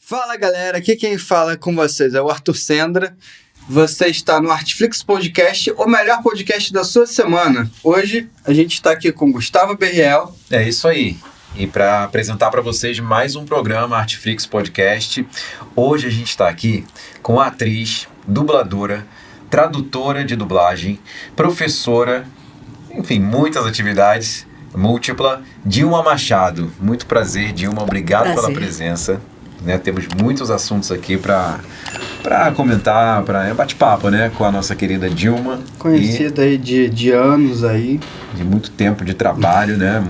Fala galera, aqui quem fala com vocês é o Arthur Sendra. Você está no Artflix Podcast, o melhor podcast da sua semana. Hoje a gente está aqui com Gustavo Berriel. É isso aí. E para apresentar para vocês mais um programa Artflix Podcast, hoje a gente está aqui com a atriz, dubladora, tradutora de dublagem, professora, enfim, muitas atividades, múltipla, Dilma Machado. Muito prazer, Dilma, obrigado pela presença. Né, temos muitos assuntos aqui para comentar, para bate-papo, né, com a nossa querida Dilma. Conhecida aí de anos aí. De muito tempo de trabalho, né,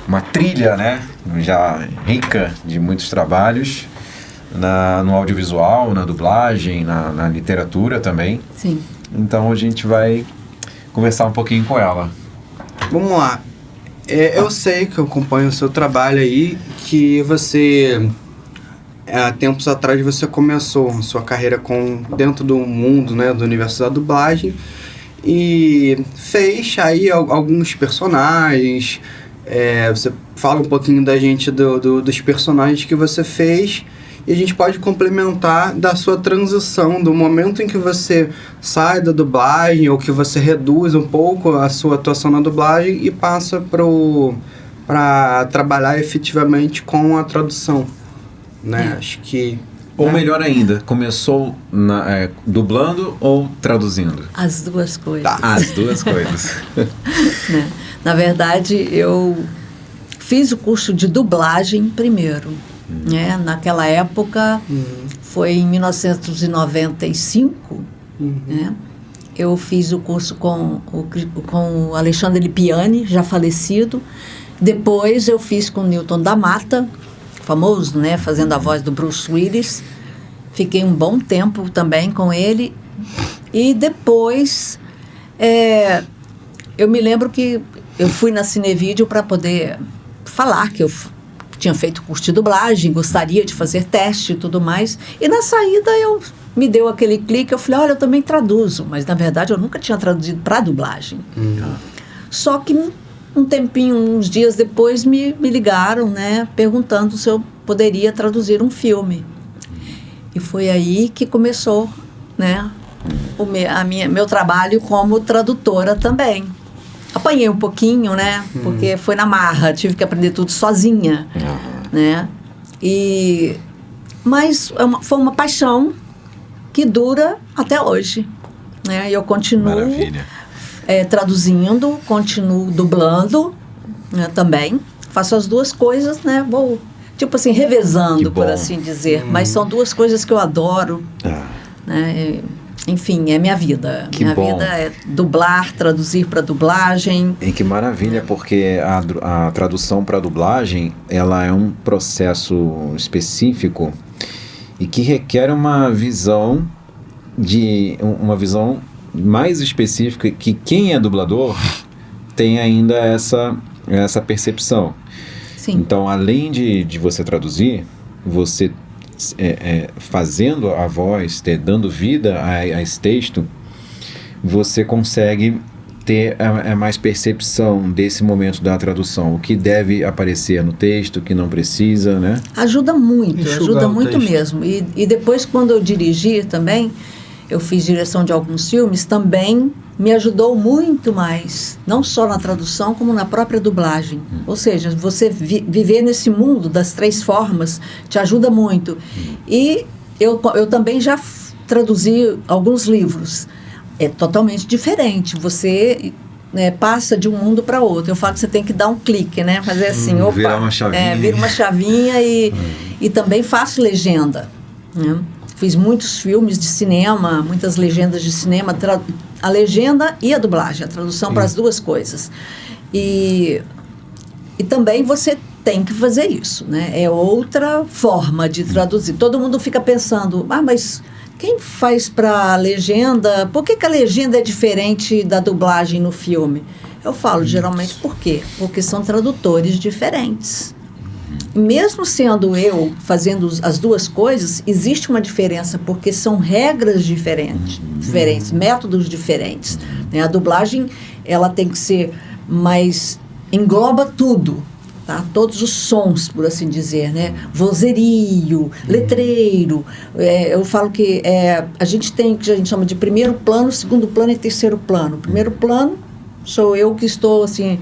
uma trilha, né, já rica de muitos trabalhos no audiovisual, na dublagem, na literatura também. Sim. Então a gente vai conversar um pouquinho com ela. Vamos lá. Eu sei que eu acompanho o seu trabalho aí, que você, há tempos atrás, você começou sua carreira dentro do mundo, né, do universo da dublagem, e fez aí alguns personagens. Você fala um pouquinho da gente dos personagens que você fez, e a gente pode complementar da sua transição, do momento em que você sai da dublagem ou que você reduz um pouco a sua atuação na dublagem e passa para trabalhar efetivamente com a tradução, né? Acho que... Ou melhor ainda, começou dublando ou traduzindo? As duas coisas. Tá. As duas coisas. Né? Na verdade, eu fiz o curso de dublagem primeiro. Né? Naquela época, foi em 1995, né? Eu fiz o curso com o Alexandre Lipiani, já falecido. Depois eu fiz com o Newton da Mata, famoso, né? Fazendo a voz do Bruce Willis. Fiquei um bom tempo também com ele. E depois, eu me lembro que eu fui na Cinevídeo para poder falar que eu tinha feito curso de dublagem, gostaria de fazer teste e tudo mais. E na saída me deu aquele clique, eu falei, olha, eu também traduzo. Mas na verdade eu nunca tinha traduzido para dublagem. Só que um tempinho, uns dias depois, me ligaram, né, perguntando se eu poderia traduzir um filme. E foi aí que começou, né, meu trabalho como tradutora também. Apanhei um pouquinho, né? Porque foi na marra, tive que aprender tudo sozinha, né? Mas foi uma paixão que dura até hoje, né? Eu continuo traduzindo, continuo dublando, né, também. Faço as duas coisas, né? Vou, tipo assim, revezando, por assim dizer. Mas são duas coisas que eu adoro, né? Enfim, é minha vida. Minha vida é dublar, traduzir para dublagem. E que maravilha, porque a tradução para dublagem, ela é um processo específico e que requer uma visão mais específica, que quem é dublador tem ainda essa percepção. Sim. Então, além de você traduzir, você fazendo a voz, dando vida a esse texto, você consegue ter mais percepção desse momento da tradução, o que deve aparecer no texto, o que não precisa, né? Ajuda muito texto. Mesmo. E depois, quando eu dirigi também, eu fiz direção de alguns filmes, também me ajudou muito mais, não só na tradução, como na própria dublagem. Ou seja, você viver nesse mundo das três formas te ajuda muito. E eu também já traduzi alguns livros. É totalmente diferente. Você passa de um mundo para outro. Eu falo que você tem que dar um clique, né? Fazer assim, virar uma chavinha. Vira uma chavinha e também faço legenda, né? Fiz muitos filmes de cinema, muitas legendas de cinema, a legenda e a dublagem, a tradução para as duas coisas. E também você tem que fazer isso, né? É outra forma de traduzir. Todo mundo fica pensando, mas quem faz para a legenda? Por que a legenda é diferente da dublagem no filme? Eu falo, geralmente, por quê? Porque são tradutores diferentes. Mesmo sendo eu fazendo as duas coisas, existe uma diferença, porque são regras diferentes, métodos diferentes, né? A dublagem, ela tem que ser mais... engloba tudo. tá? Todos os sons, por assim dizer, né? Vozerio, letreiro. Eu falo que a gente tem o que a gente chama de primeiro plano, segundo plano e terceiro plano. Primeiro plano sou eu que estou, assim,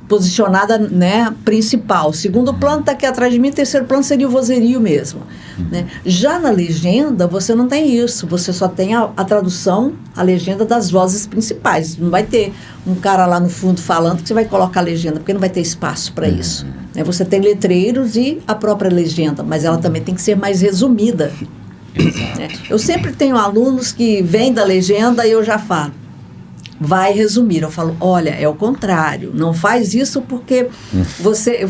posicionada, né, principal. Segundo plano está aqui atrás de mim, terceiro plano seria o vozerio mesmo. Né? Já na legenda, você não tem isso. Você só tem a tradução, a legenda das vozes principais. Não vai ter um cara lá no fundo falando que você vai colocar a legenda, porque não vai ter espaço para isso. Né? Você tem letreiros e a própria legenda, mas ela também tem que ser mais resumida. Né? Eu sempre tenho alunos que vêm da legenda e eu já falo, vai resumir. Eu falo, olha, é o contrário, não faz isso porque você...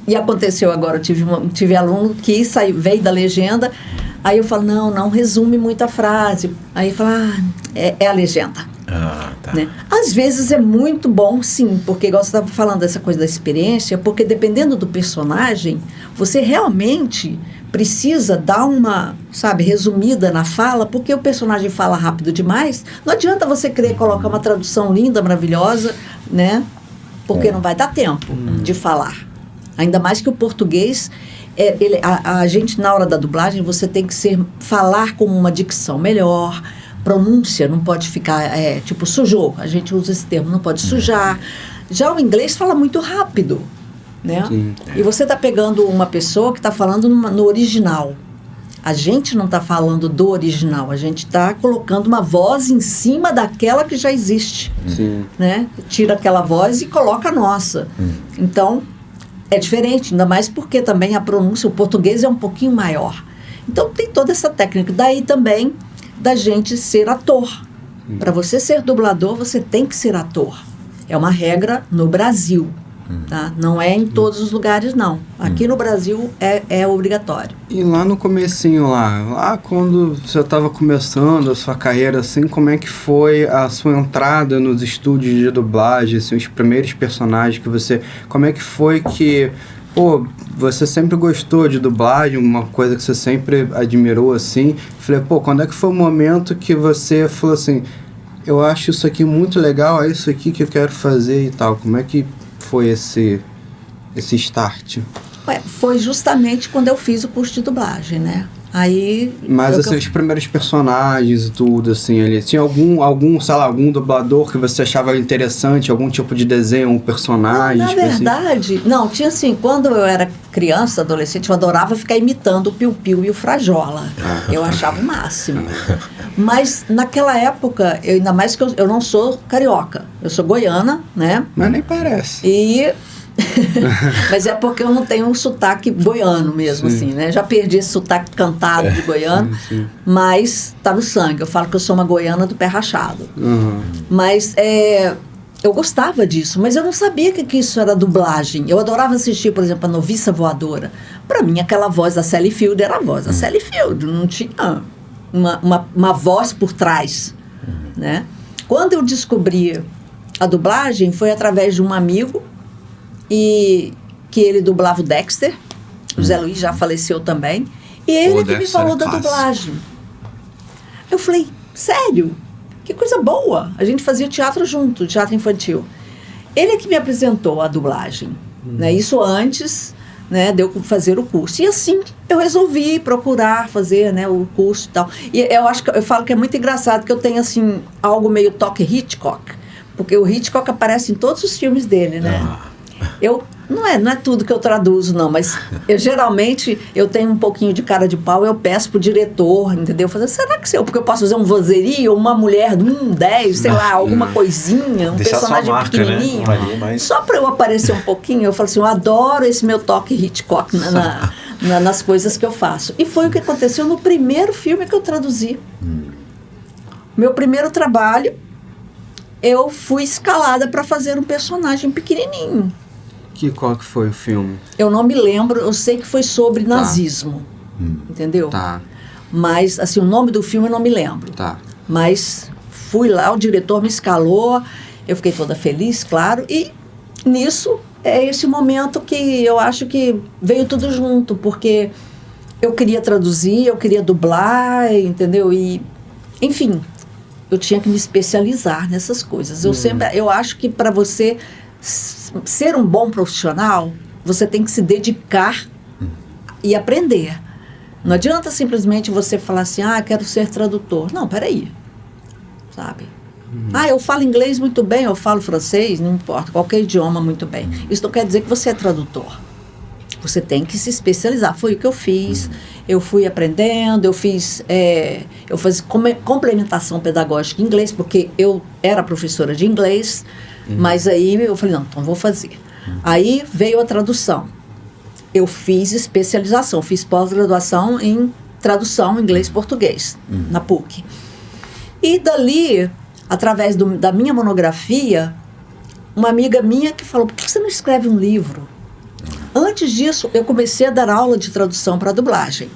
E aconteceu agora, eu tive aluno que veio da legenda, aí eu falo, não resume muito a frase. Aí fala, é a legenda. Tá. Né? Às vezes é muito bom, sim, porque igual você estava falando dessa coisa da experiência, porque dependendo do personagem, você realmente precisa dar uma, resumida na fala, porque o personagem fala rápido demais. Não adianta você querer colocar uma tradução linda, maravilhosa, né? Porque não vai dar tempo de falar. Ainda mais que o português, a gente, na hora da dublagem, você tem que falar com uma dicção melhor, pronúncia, não pode ficar, tipo, sujou. A gente usa esse termo, não pode sujar. Já o inglês fala muito rápido. Né? E você está pegando uma pessoa que está falando no original. A gente não está falando do original, a gente está colocando uma voz em cima daquela que já existe. Né? Tira aquela voz e coloca a nossa. Então, é diferente, ainda mais porque também a pronúncia, o português é um pouquinho maior. Então, tem toda essa técnica. Daí também da gente ser ator. Para você ser dublador, você tem que ser ator. É uma regra no Brasil. Tá? Não é em todos os lugares, não. Aqui no Brasil é obrigatório. E lá no comecinho, lá quando você estava começando a sua carreira, assim, como é que foi a sua entrada nos estúdios de dublagem, assim, os primeiros personagens que você... Como é que foi que... você sempre gostou de dublagem, uma coisa que você sempre admirou, assim. Falei, quando é que foi o momento que você falou assim, eu acho isso aqui muito legal, é isso aqui que eu quero fazer e tal. Como é que foi esse start? Foi justamente quando eu fiz o curso de dublagem, né? Aí... Mas, assim, os primeiros personagens e tudo, assim, ali... Tinha algum dublador que você achava interessante? Algum tipo de desenho, um personagem? Na verdade, não, tinha assim... Quando eu era criança, adolescente, eu adorava ficar imitando o Piu Piu e o Frajola. Eu achava o máximo. Mas, naquela época, ainda mais que eu não sou carioca. Eu sou goiana, né? Mas nem parece. Mas é porque eu não tenho um sotaque goiano mesmo, assim, né? Já perdi esse sotaque cantado de goiano, mas tá no sangue. Eu falo que eu sou uma goiana do pé rachado. Mas eu gostava disso, mas eu não sabia que isso era dublagem. Eu adorava assistir, por exemplo, a Noviça Voadora. Para mim, aquela voz da Sally Field era a voz da Sally Field. Não tinha uma voz por trás, né? Quando eu descobri a dublagem, foi através de um amigo, e que ele dublava o Dexter. O Zé Luiz já faleceu também. E ele que me falou da dublagem. Eu falei, sério? Que coisa boa. A gente fazia teatro junto, teatro infantil. Ele é que me apresentou a dublagem. Né? Isso antes, né, de eu fazer o curso. E assim, eu resolvi procurar fazer, né, o curso e tal. E eu falo que é muito engraçado que eu tenho, assim, algo meio toque Hitchcock. Porque o Hitchcock aparece em todos os filmes dele, né? Não é tudo que eu traduzo, não, mas geralmente eu tenho um pouquinho de cara de pau, eu peço pro diretor, entendeu? Será que porque eu posso fazer um vozerio, uma mulher de 10, sei lá, alguma coisinha, um deixar personagem marca, pequenininho, né? só para eu aparecer um pouquinho. Eu falo assim, eu adoro esse meu toque Hitchcock nas coisas que eu faço. E foi o que aconteceu no primeiro filme que eu traduzi. Meu primeiro trabalho, eu fui escalada para fazer um personagem pequenininho. Qual que foi o filme? Eu não me lembro, eu sei que foi sobre nazismo, entendeu? Tá. Mas, assim, o nome do filme eu não me lembro. Tá. Mas fui lá, o diretor me escalou, eu fiquei toda feliz, claro, e nisso é esse momento que eu acho que veio tudo junto, porque eu queria traduzir, eu queria dublar, entendeu? E, enfim, eu tinha que me especializar nessas coisas. Eu acho que para você ser um bom profissional, você tem que se dedicar e aprender. Não adianta simplesmente você falar assim, quero ser tradutor. Não, peraí, sabe? Eu falo inglês muito bem, eu falo francês, não importa, qualquer idioma muito bem. Isso não quer dizer que você é tradutor. Você tem que se especializar. Foi o que eu fiz. Eu fui aprendendo, eu fazia complementação pedagógica em inglês, porque eu era professora de inglês, mas aí eu falei, não, então vou fazer. Aí veio a tradução. Eu fiz especialização, fiz pós-graduação em tradução inglês-português, na PUC. E dali, através da minha monografia, uma amiga minha que falou, por que você não escreve um livro? Antes disso, eu comecei a dar aula de tradução para dublagem.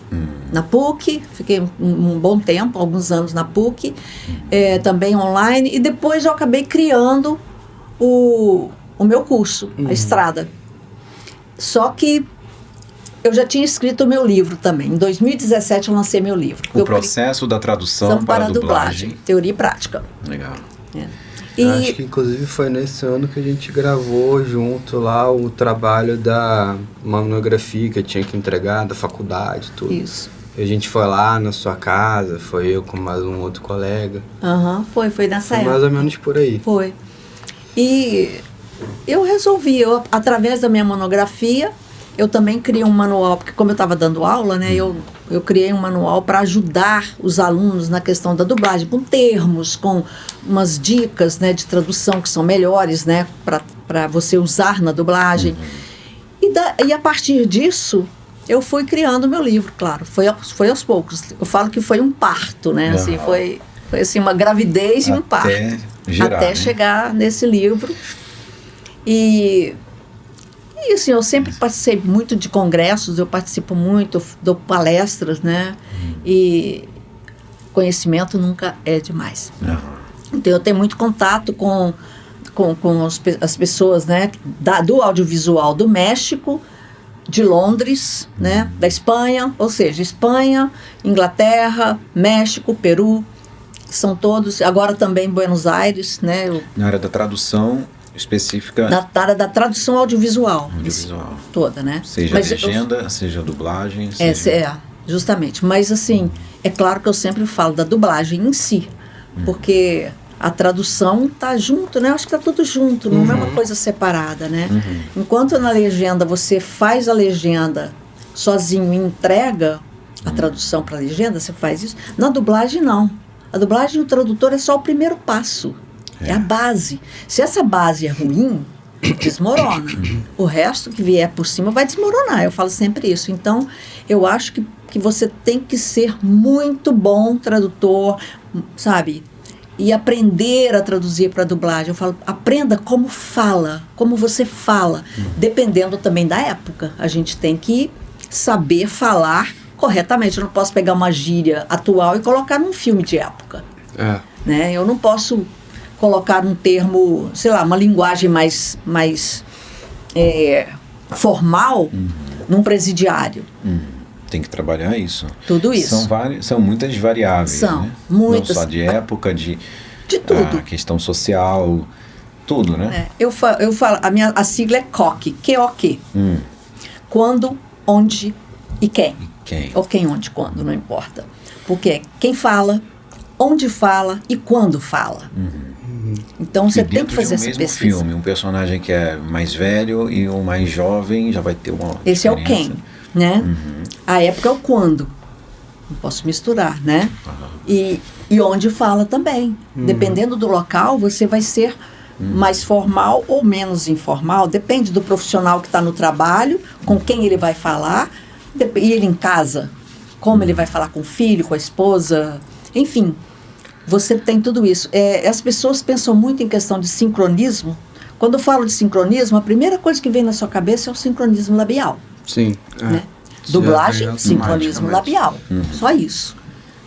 Na PUC, fiquei um bom tempo, alguns anos na PUC, também online, e depois eu acabei criando o meu curso, a Estrada. Só que eu já tinha escrito o meu livro também. Em 2017 eu lancei meu livro. O processo da tradução para a dublagem. Teoria e prática. Legal. Acho que inclusive foi nesse ano que a gente gravou junto lá o trabalho da monografia que eu tinha que entregar, da faculdade, tudo. Isso. E a gente foi lá na sua casa, foi eu com mais um outro colega. Foi nessa época. Mais ou menos por aí. Foi. E eu resolvi, através da minha monografia, eu também criei um manual, porque como eu estava dando aula, né, eu criei um manual para ajudar os alunos na questão da dublagem, com termos, com umas dicas, né, de tradução que são melhores, né, para você usar na dublagem. E a partir disso, eu fui criando o meu livro, claro, foi aos poucos. Eu falo que foi um parto, né, assim, foi assim, uma gravidez e um parto. Até chegar nesse livro. E assim, eu sempre participei muito de congressos, eu participo muito, dou palestras, né? E conhecimento nunca é demais. Então, eu tenho muito contato com as pessoas, né? Do audiovisual do México, de Londres, né? Da Espanha, ou seja, Espanha, Inglaterra, México, Peru, são todos, agora também Buenos Aires, né? Na área da tradução específica. Na área da tradução audiovisual. Toda, né? Seja legenda, seja dublagem. Justamente. Mas assim, é claro que eu sempre falo da dublagem em si. Porque a tradução tá junto, né? Eu acho que tá tudo junto, não é uma coisa separada, né? Enquanto na legenda você faz a legenda sozinho e entrega a tradução para a legenda, você faz isso. Na dublagem, não. A dublagem do tradutor é só o primeiro passo. É a base. Se essa base é ruim, desmorona. O resto que vier por cima vai desmoronar. Eu falo sempre isso. Então, eu acho que você tem que ser muito bom tradutor, sabe? E aprender a traduzir para dublagem. Eu falo, aprenda como você fala. Dependendo também da época. A gente tem que saber falar corretamente. Eu não posso pegar uma gíria atual e colocar num filme de época. Né? Eu não posso colocar um termo, sei lá, uma linguagem mais formal num presidiário. Tem que trabalhar isso. Tudo isso. São muitas variáveis. São, né? muitas. Não só de época, de tudo. A questão social, tudo, né? Eu falo, a sigla é COQ, Q-O-Q. Quando, onde e quem. Ou quem, onde, quando, não importa. Porque quem fala, onde fala e quando fala. Então você tem que fazer essa pesquisa. Dentro de um mesmo filme, um personagem que é mais velho e um mais jovem já vai ter uma Esse diferença. É o quem, né? A época é o quando. Não posso misturar, né? E onde fala também. Dependendo do local, você vai ser mais formal ou menos informal. Depende do profissional que está no trabalho, com quem ele vai falar. E ele em casa, como ele vai falar com o filho, com a esposa, enfim. Você tem tudo isso. As pessoas pensam muito em questão de sincronismo. Quando eu falo de sincronismo, a primeira coisa que vem na sua cabeça é o sincronismo labial. Sim. Né? Dublagem, sincronismo labial. Só isso.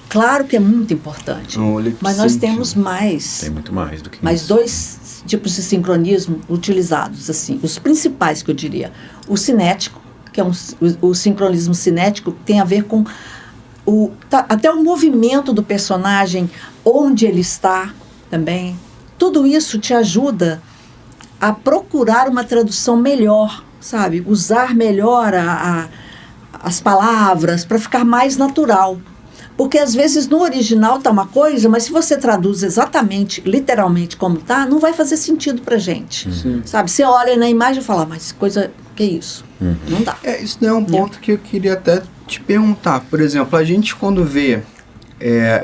Claro que é muito importante. Mas nós temos mais. Tem muito mais do que mais isso. 2 tipos de sincronismo utilizados, assim. Os principais que eu diria. O cinético, que é o sincronismo cinético, tem a ver com até o movimento do personagem, onde ele está também. Tudo isso te ajuda a procurar uma tradução melhor sabe? Usar melhor as palavras para ficar mais natural. Porque às vezes no original tá uma coisa, mas se você traduz exatamente, literalmente como tá, não vai fazer sentido pra gente. Sabe? Você olha na imagem e fala, mas coisa, que é isso? Não dá. Isso é um ponto que eu queria até te perguntar. Por exemplo, a gente quando vê,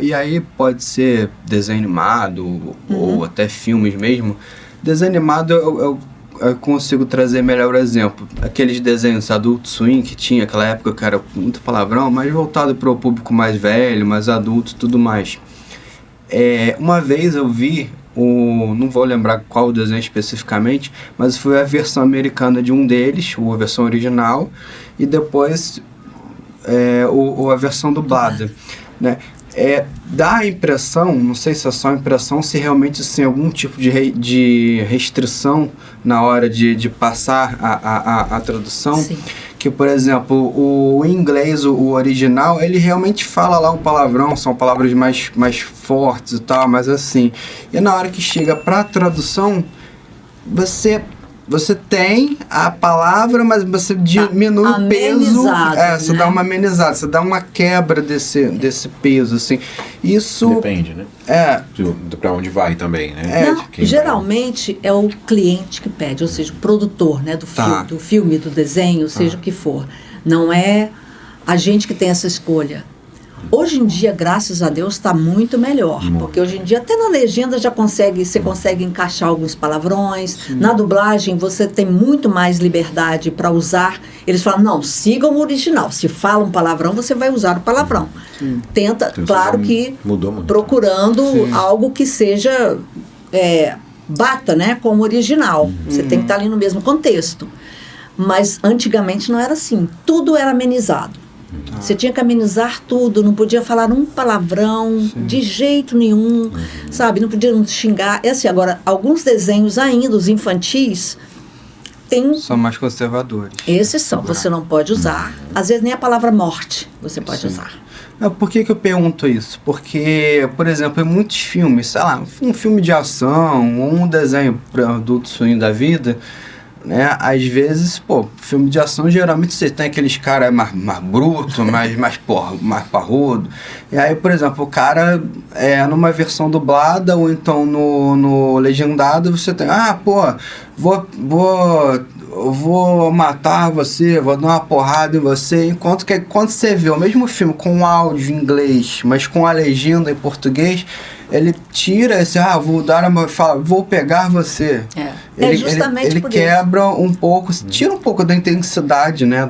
e aí pode ser desenho animado ou até filmes mesmo, desenho animado eu consigo trazer melhor exemplo. Aqueles desenhos Adult Swim que tinha aquela época que era muito palavrão, mas voltado para o público mais velho, mais adulto e tudo mais. Uma vez eu vi, não vou lembrar qual desenho especificamente, mas foi a versão americana de um deles, a versão original, e depois a versão dublada, né? Dá a impressão, não sei se é só a impressão, se realmente tem algum tipo de restrição na hora de passar a tradução. Sim. Que, por exemplo, o inglês, o original, ele realmente fala lá um palavrão, são palavras mais fortes e tal, mas assim. E na hora que chega para tradução, você tem a palavra, mas você diminui o peso. Você dá uma amenizada, você dá uma quebra desse peso, assim. Isso... Depende, né? Pra onde vai também, né? Não, geralmente é o cliente que pede, ou seja, o produtor, né, do filme, do desenho, seja o que for. Não é a gente que tem essa escolha. Hoje em dia, graças a Deus, está muito melhor. Porque hoje em dia, até na legenda você consegue encaixar alguns palavrões. Na dublagem, você tem muito mais liberdade para usar. Eles falam, não, sigam o original. Se fala um palavrão, você vai usar o palavrão. Tenta, então, claro que procurando algo que seja... bata, né, com o original. Você tem que estar ali no mesmo contexto. Mas antigamente não era assim. Tudo era amenizado. Você tinha que amenizar tudo, não podia falar um palavrão de jeito nenhum, sabe? Não podia xingar. Assim, agora, alguns desenhos ainda, os infantis, são mais conservadores. Esses são, você não pode usar. Às vezes nem a palavra morte você pode usar. Por que eu pergunto isso? Porque, por exemplo, em muitos filmes, sei lá, um filme de ação ou um desenho para Adult Swim da vida... Né? Às vezes, filme de ação, geralmente você tem aqueles caras mais bruto, mais parrudo. E aí, por exemplo, o cara numa versão dublada ou então no legendado, você tem, vou matar você, vou dar uma porrada em você. Enquanto que quando você vê o mesmo filme com áudio em inglês, mas com a legenda em português, ele tira esse, vou pegar você. Ele quebra um pouco, tira um pouco da intensidade, né,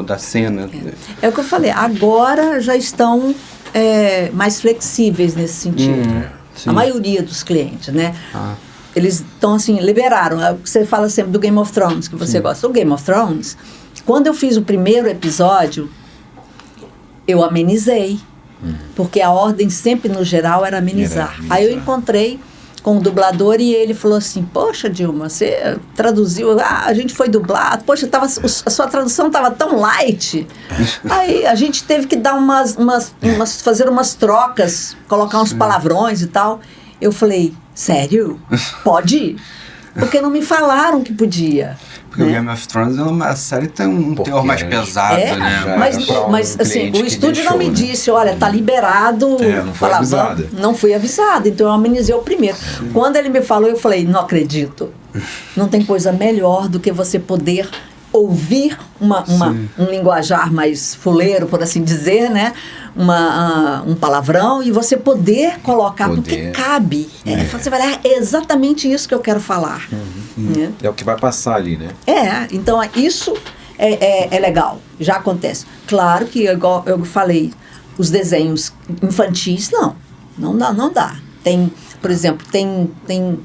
da cena. É o que eu falei, agora já estão mais flexíveis nesse sentido. A maioria dos clientes, né? Eles estão assim, liberaram. Você fala sempre do Game of Thrones, que você gosta. O Game of Thrones, quando eu fiz o primeiro episódio, eu amenizei. Porque a ordem sempre, no geral, era amenizar. Aí eu encontrei com o dublador e ele falou assim, poxa, Dilma, você traduziu, a gente foi dublar, poxa, a sua tradução estava tão light. Aí a gente teve que dar fazer umas trocas, colocar uns palavrões e tal. Eu falei, sério? Pode? Porque não me falaram que podia. Porque o Game of Thrones é uma série que tem um teor mais pesado, né? Mas assim, o estúdio não me disse, olha, tá liberado. Não foi avisada. Não fui avisada, então eu amenizei o primeiro. Quando ele me falou, eu falei, não acredito. Não tem coisa melhor do que você poder ouvir um linguajar mais fuleiro, por assim dizer, né? Um palavrão e você poder colocar porque cabe. Você vai lá, é exatamente isso que eu quero falar. Né? É o que vai passar ali, né? Então isso é legal, já acontece. Claro que, igual eu falei, os desenhos infantis, não dá. Tem, por exemplo, tem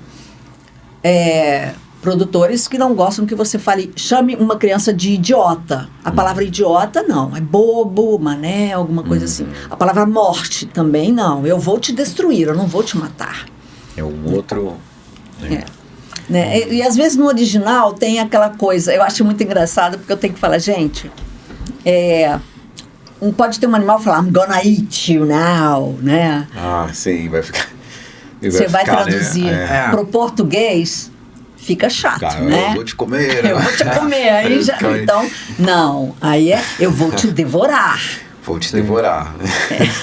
produtores que não gostam que você chame uma criança de idiota. A palavra idiota, não. É bobo, mané, alguma coisa assim. A palavra morte também, não. Eu vou te destruir, eu não vou te matar. É um outro... Né? E às vezes no original tem aquela coisa, eu acho muito engraçado, porque eu tenho que falar, gente, pode ter um animal falar, I'm gonna eat you now, né? Sim, vai ficar... Você vai traduzir pro português... fica chato, Cara, né? eu vou te comer. Eu vou te comer. Aí já, então, não. Aí eu vou te devorar. Vou te devorar.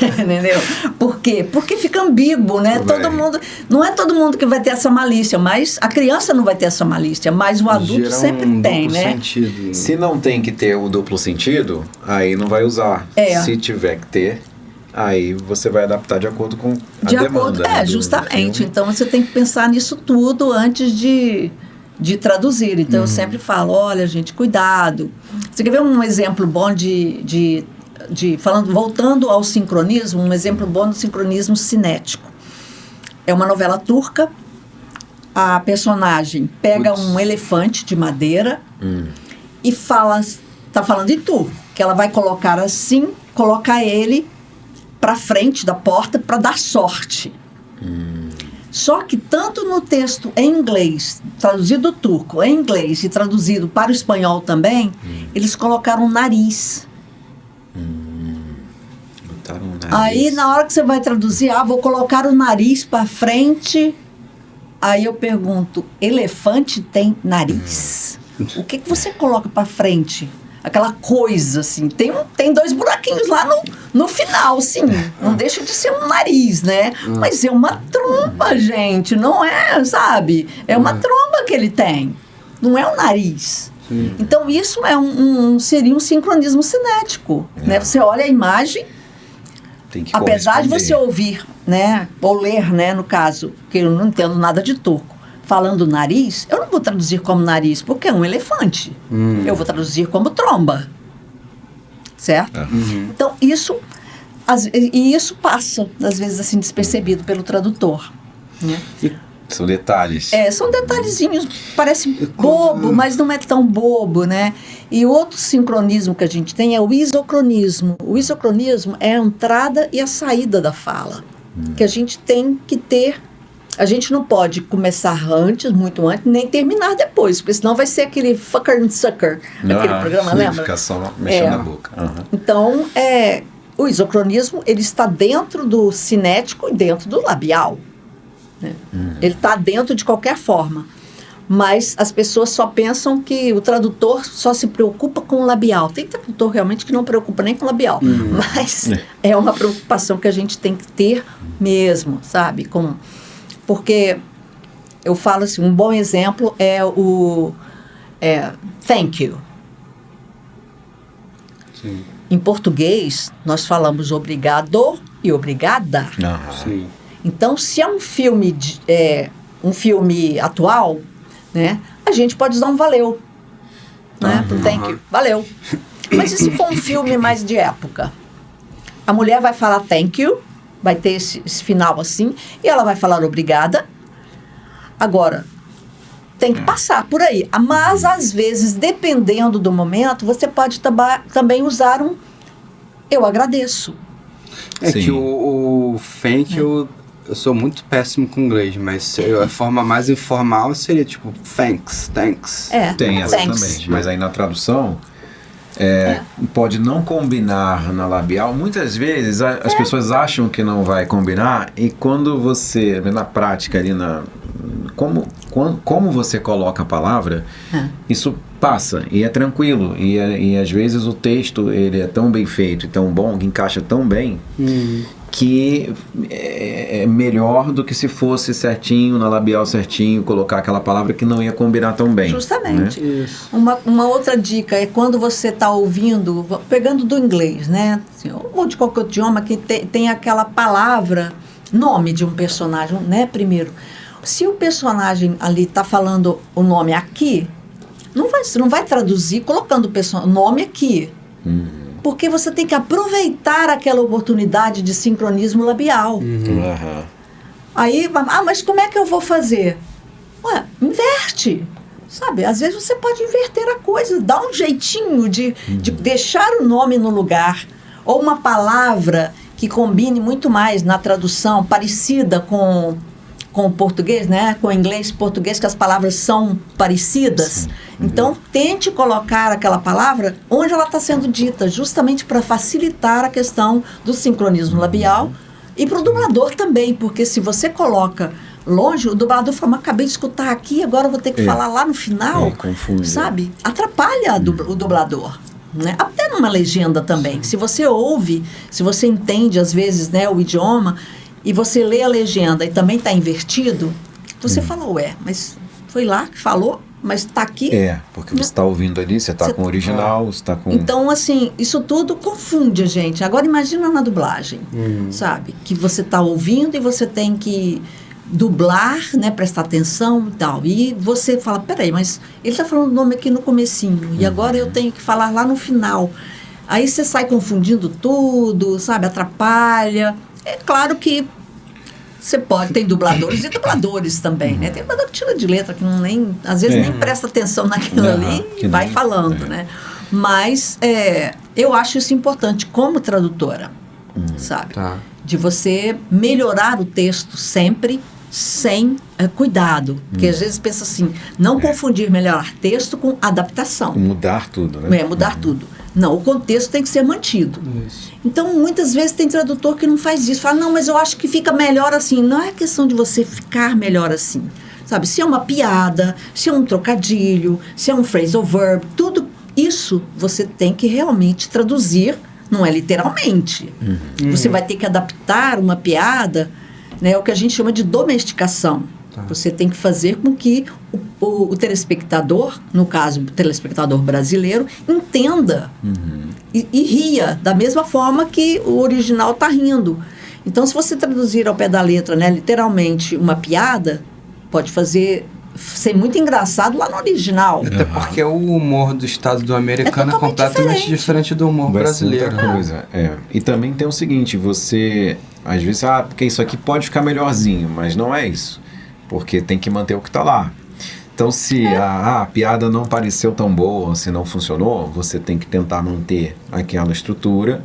Entendeu? Por quê? Porque fica ambíguo, né? Todo mundo, não é todo mundo que vai ter essa malícia, mas a criança não vai ter essa malícia, mas o adulto Gera sempre tem, duplo né? sentido. Se não tem que ter o duplo sentido, aí não vai usar. Se tiver que ter, aí você vai adaptar de acordo com a demanda. Né, justamente. Então você tem que pensar nisso tudo antes de traduzir. Então eu sempre falo, olha, gente, cuidado. Você quer ver um exemplo bom voltando ao sincronismo, um exemplo bom do sincronismo cinético. É uma novela turca. A personagem pega um elefante de madeira e tá falando em turco, que ela vai colocar assim, colocar ele para frente da porta para dar sorte. Só que tanto no texto em inglês, traduzido do turco em inglês e traduzido para o espanhol também, eles colocaram um nariz. Aí na hora que você vai traduzir, vou colocar o nariz para frente. Aí eu pergunto, elefante tem nariz? O que você coloca para frente? Aquela coisa assim, tem 2 buraquinhos lá no final, sim. Não deixa de ser um nariz, né? Mas é uma tromba, gente, não é, sabe? É uma tromba que ele tem, não é um nariz. Então isso seria um sincronismo cinético, né? Você olha a imagem, apesar de você ouvir, né, ou ler, né, no caso, que eu não entendo nada de turco, falando nariz, eu não vou traduzir como nariz, porque é um elefante. Eu vou traduzir como tromba. Certo? Então, isso passa, às vezes, assim, despercebido pelo tradutor. Né? São detalhes. São detalhezinhos, parece bobo, mas não é tão bobo, né? E outro sincronismo que a gente tem é o isocronismo. O isocronismo é a entrada e a saída da fala, que a gente tem que ter. A gente não pode começar antes, muito antes, nem terminar depois, porque senão vai ser aquele fucker and sucker, aquele programa, lembra? Fica só mexendo na boca. Então, o isocronismo, ele está dentro do cinético e dentro do labial. Né? Ele está dentro de qualquer forma. Mas as pessoas só pensam que o tradutor só se preocupa com o labial. Tem tradutor realmente que não preocupa nem com o labial. Mas é uma preocupação que a gente tem que ter mesmo, sabe? Porque eu falo assim, um bom exemplo é o thank you. Sim. Em português, nós falamos obrigado e obrigada. Sim. Então, se é um filme, um filme atual, né, a gente pode usar um valeu. Né, pro thank you. Valeu. Mas e se for um filme mais de época? A mulher vai falar thank you, vai ter esse final assim, e ela vai falar obrigada. Agora, tem que passar por aí. Mas, às vezes, dependendo do momento, você pode também usar um eu agradeço. Que o thank you, eu sou muito péssimo com inglês, mas a forma mais informal seria tipo thanks. Tem essa também, mas aí na tradução pode não combinar na labial. Muitas vezes as pessoas acham que não vai combinar, e quando você, na prática ali, como você coloca a palavra, isso passa e é tranquilo, e às vezes o texto ele é tão bem feito e tão bom, que encaixa tão bem, que é melhor do que se fosse certinho, na labial certinho, colocar aquela palavra que não ia combinar tão bem. Justamente. Né? Uma outra dica é quando você está ouvindo, pegando do inglês, né? Assim, ou de qualquer outro idioma, que tem aquela palavra, nome de um personagem, né? Primeiro, se o personagem ali está falando o nome aqui, você não vai traduzir colocando o nome aqui. Porque você tem que aproveitar aquela oportunidade de sincronismo labial. Aí, mas como é que eu vou fazer? Inverte. Sabe, às vezes você pode inverter a coisa, dá um jeitinho de deixar o nome no lugar. Ou uma palavra que combine muito mais na tradução, parecida com o português, né? Com o inglês e português, que as palavras são parecidas. Então, tente colocar aquela palavra onde ela está sendo dita, justamente para facilitar a questão do sincronismo labial, e para o dublador também, porque se você coloca longe, o dublador fala, mas acabei de escutar aqui, agora eu vou ter que falar lá no final. Confunde. Sabe? Atrapalha o dublador. Né? Até numa legenda também. Se você ouve, se você entende, às vezes, né, o idioma, e você lê a legenda e também está invertido, você fala, ué, mas foi lá que falou, mas está aqui. Porque você está ouvindo ali, você está com o original, você está com... Então, assim, isso tudo confunde a gente. Agora, imagina na dublagem, sabe? Que você está ouvindo e você tem que dublar, né? Prestar atenção e tal. E você fala, peraí, mas ele está falando o nome aqui no comecinho, e agora eu tenho que falar lá no final. Aí você sai confundindo tudo, sabe? Atrapalha. É claro que você pode, tem dubladores e dubladores também, né? Tem dublador que tira de letra, que não nem, às vezes nem presta atenção naquilo ali e vai falando, né? Mas eu acho isso importante como tradutora, sabe? De você melhorar o texto sempre sem cuidado. Porque às vezes pensa assim, não confundir melhorar texto com adaptação. Mudar tudo, né? Mudar tudo. Não, o contexto tem que ser mantido. Isso. Então, muitas vezes tem tradutor que não faz isso. Fala, não, mas eu acho que fica melhor assim. Não é questão de você ficar melhor assim. Sabe, se é uma piada, se é um trocadilho, se é um phrasal verb, tudo isso você tem que realmente traduzir, não é literalmente. Você vai ter que adaptar uma piada, né, o que a gente chama de domesticação. Você tem que fazer com que o telespectador, no caso o telespectador brasileiro, entenda e ria da mesma forma que o original está rindo. Então, se você traduzir ao pé da letra, né, literalmente uma piada, pode ser muito engraçado lá no original. Até porque o humor do Estado americano é completamente diferente do humor brasileiro. Outra coisa. E também tem o seguinte, você às vezes, porque isso aqui pode ficar melhorzinho, mas não é isso. Porque tem que manter o que está lá. Então, se a piada não pareceu tão boa, se não funcionou, você tem que tentar manter aquela estrutura,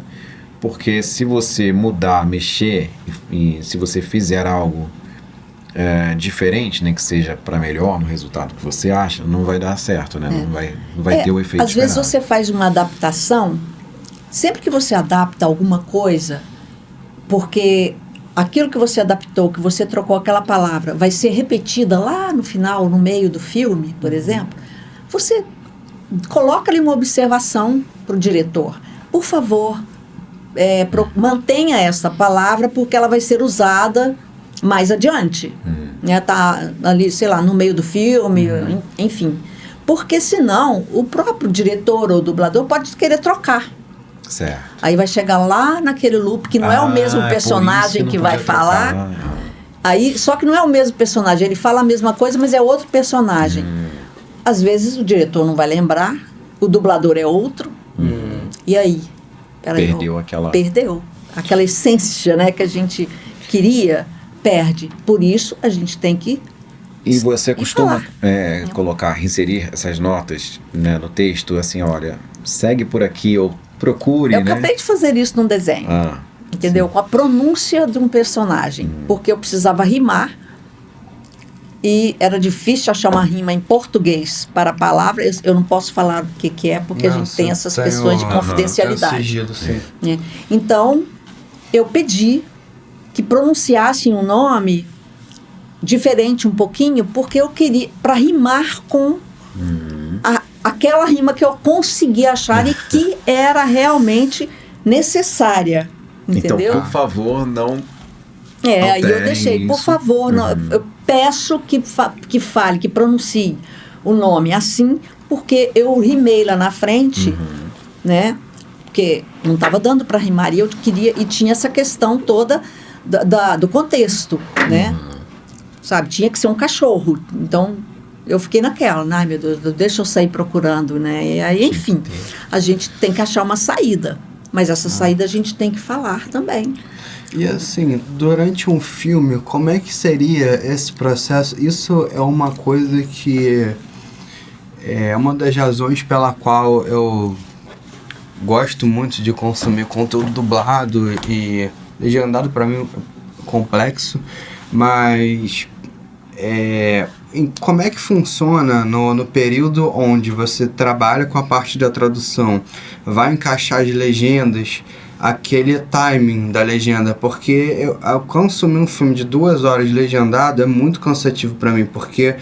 porque se você mudar, mexer, e se você fizer algo diferente, nem que seja para melhor no resultado que você acha, não vai dar certo, né? Não vai ter o efeito Às esperado. vezes você faz uma adaptação, sempre que você adapta alguma coisa, porque aquilo que você adaptou, que você trocou aquela palavra, vai ser repetida lá no final, no meio do filme, por exemplo, você coloca ali uma observação para o diretor. Por favor, mantenha essa palavra, porque ela vai ser usada mais adiante. Né? Tá ali, sei lá, no meio do filme, enfim. Porque senão, o próprio diretor ou dublador pode querer trocar. Certo. Aí vai chegar lá naquele loop que não é o mesmo personagem que vai falar. Aí, só que não é o mesmo personagem, ele fala a mesma coisa, mas é outro personagem. Às vezes o diretor não vai lembrar, o dublador é outro. E aí? Perdeu aquela essência, né, que a gente queria, perde. Por isso a gente tem que... E você costuma inserir essas notas, né, no texto, assim, olha, segue por aqui ou procure, Eu acabei de fazer isso num desenho, entendeu? Sim. Com a pronúncia de um personagem, porque eu precisava rimar e era difícil achar uma rima em português para a palavra. Eu não posso falar o que é, porque a gente tem essas questões de confidencialidade. Sigilo, sim. Então, eu pedi que pronunciassem um nome diferente um pouquinho, porque eu queria, para rimar com aquela rima que eu consegui achar e que era realmente necessária, entendeu? Então, por favor, não aí eu deixei, por favor, não, eu peço que fale, que pronuncie o nome assim, porque eu rimei lá na frente, né? Porque não estava dando para rimar e eu queria, e tinha essa questão toda do contexto, né? Sabe, tinha que ser um cachorro, então eu fiquei naquela, ai meu Deus, deixa eu sair procurando, né? E aí, enfim, a gente tem que achar uma saída, mas essa saída a gente tem que falar também. E assim, durante um filme, como é que seria esse processo? Isso é uma coisa que é uma das razões pela qual eu gosto muito de consumir conteúdo dublado e legendado. Para mim é complexo, mas como é que funciona no período onde você trabalha com a parte da tradução? Vai encaixar as legendas, aquele timing da legenda, porque eu consumir um filme de 2 horas legendado é muito cansativo para mim, porque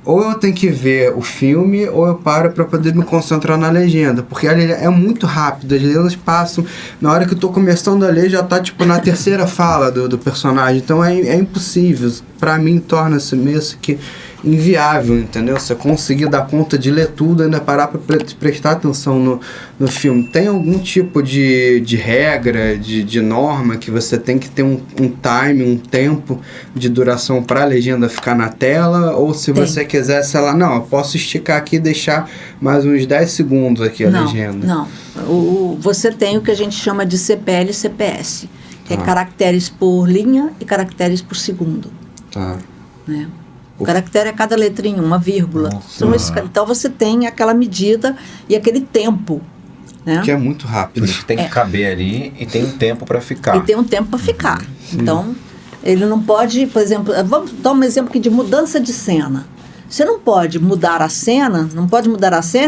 ou eu tenho que ver o filme ou eu paro para poder me concentrar na legenda, porque a legenda é muito rápido, as legendas passam, na hora que eu tô começando a ler já tá tipo na terceira fala do personagem, então é impossível, para mim torna-se meio que inviável, entendeu? Você conseguir dar conta de ler tudo, ainda parar para prestar atenção no filme. Tem algum tipo de regra, de norma que você tem que ter um time, um tempo de duração para a legenda ficar na tela? Ou se você quiser, sei lá, não, eu posso esticar aqui e deixar mais uns 10 segundos aqui a legenda? Não, você tem o que a gente chama de CPL e CPS, que é caracteres por linha e caracteres por segundo. Tá. Né? O caractere é cada letrinha, uma vírgula. Então você tem aquela medida e aquele tempo. Né? Que é muito rápido. Tem que caber ali e tem um tempo para ficar. E tem um tempo para ficar. Então, ele não pode, por exemplo, vamos dar um exemplo aqui de mudança de cena. Você não pode mudar a cena,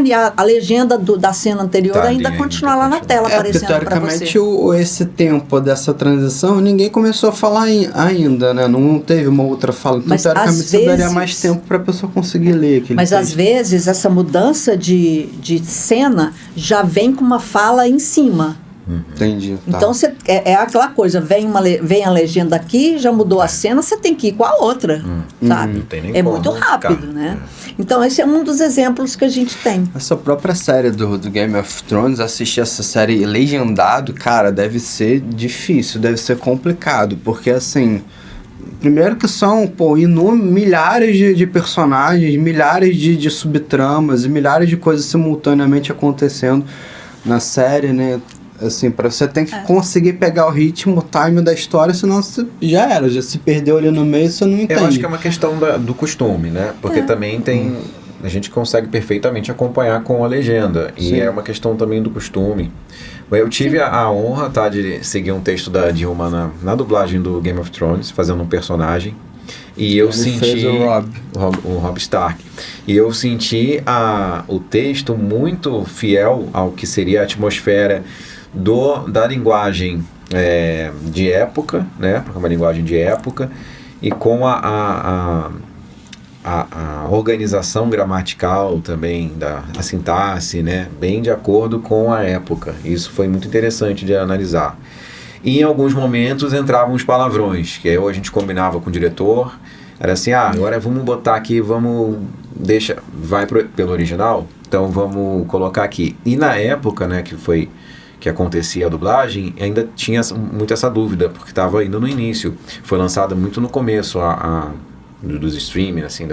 e a legenda da cena anterior ainda continuar lá na tela aparecendo para você. Teoricamente, esse tempo dessa transição, ninguém começou a falar ainda, né? Não teve uma outra fala. Então, teoricamente, você daria mais tempo para a pessoa conseguir ler aquele texto. Às vezes, essa mudança de cena já vem com uma fala em cima. Entendi. Tá. Então, é aquela coisa, vem a legenda aqui, já mudou a cena, você tem que ir com a outra, sabe? Não tem nem é como muito rápido, ficar. né? Então, esse é um dos exemplos que a gente tem. Essa própria série do Game of Thrones, assistir essa série legendado, cara, deve ser difícil, deve ser complicado, porque assim... Primeiro que são, milhares de personagens, milhares de subtramas e milhares de coisas simultaneamente acontecendo na série, né? Assim, para você tem que conseguir pegar o ritmo, o time da história, senão você já se perdeu ali no meio, você não entende. Eu acho que é uma questão do costume, né? Porque também tem... A gente consegue perfeitamente acompanhar com a legenda. E é uma questão também do costume. Eu tive a honra, tá, de seguir um texto da Dilma na dublagem do Game of Thrones, fazendo um personagem. E eu senti... o Robb Stark. E eu senti o texto muito fiel ao que seria a atmosfera da linguagem de época, né? Porque é uma linguagem de época, e com a organização gramatical também, a sintaxe, né? Bem de acordo com a época. Isso foi muito interessante de analisar. E em alguns momentos entravam os palavrões, que aí a gente combinava com o diretor, era assim, agora vamos botar aqui, vai pelo original, então vamos colocar aqui. E na época, né, que acontecia a dublagem, ainda tinha muito essa dúvida, porque estava ainda no início. Foi lançada muito no começo dos streaming, assim,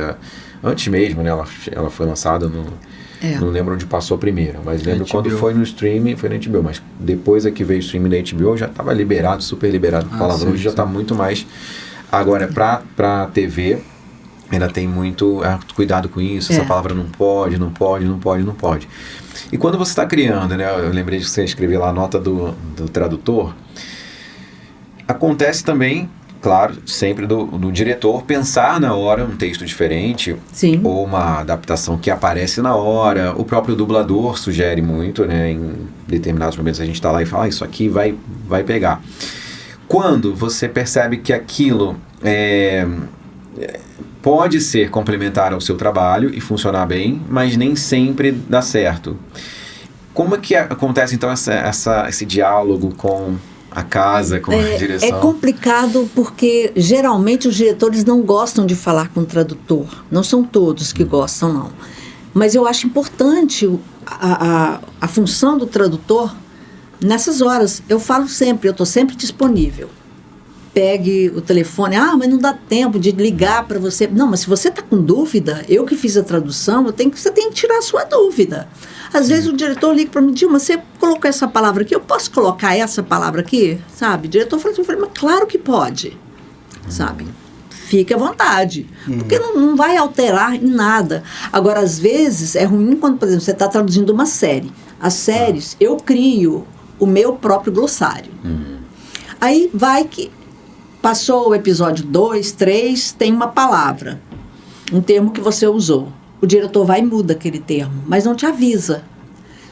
antes mesmo, né? Ela foi lançada não lembro onde passou primeiro, mas lembro quando foi no streaming, foi na HBO, mas depois que veio o streaming da HBO, já estava liberado, super liberado, palavrão, já está muito mais. Agora, para TV, ainda tem muito cuidado com isso, essa palavra não pode. E quando você está criando, né, eu lembrei de você escrever lá a nota do tradutor, acontece também, claro, sempre do diretor pensar na hora um texto diferente. Sim. Ou uma adaptação que aparece na hora. O próprio dublador sugere muito, né, em determinados momentos a gente está lá e fala, isso aqui vai pegar. Quando você percebe que aquilo pode ser complementar ao seu trabalho e funcionar bem, mas nem sempre dá certo. Como é que acontece então esse diálogo com a casa, com a direção? É complicado porque geralmente os diretores não gostam de falar com o tradutor. Não são todos que gostam, não. Mas eu acho importante a função do tradutor nessas horas. Eu falo sempre, eu estou sempre disponível. Pegue o telefone, mas não dá tempo de ligar para você. Não, mas se você está com dúvida, eu que fiz a tradução, você tem que tirar a sua dúvida. Às vezes o diretor liga para mim, Dilma, você colocou essa palavra aqui, eu posso colocar essa palavra aqui? Sabe? O diretor fala assim, mas claro que pode, sabe? Fique à vontade, porque não vai alterar em nada. Agora, às vezes, é ruim quando, por exemplo, você está traduzindo uma série. As séries, eu crio o meu próprio glossário. Aí vai que passou o episódio 2, 3, tem uma palavra, um termo que você usou. O diretor vai e muda aquele termo, mas não te avisa.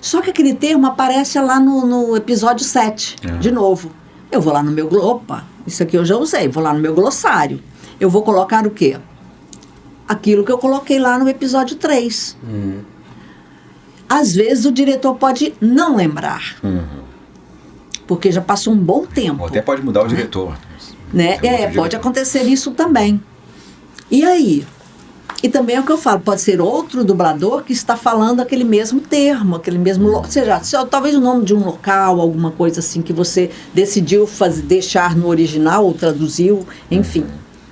Só que aquele termo aparece lá no episódio 7, de novo. Eu vou lá no meu... Opa, isso aqui eu já usei. Vou lá no meu glossário. Eu vou colocar o quê? Aquilo que eu coloquei lá no episódio 3. Às vezes o diretor pode não lembrar. Porque já passou um bom tempo. Ou até pode mudar o diretor. Né? Pode acontecer isso também. E aí? E também é o que eu falo, pode ser outro dublador que está falando aquele mesmo termo, aquele mesmo... Ou seja, talvez o nome de um local, alguma coisa assim que você decidiu deixar no original ou traduziu, enfim.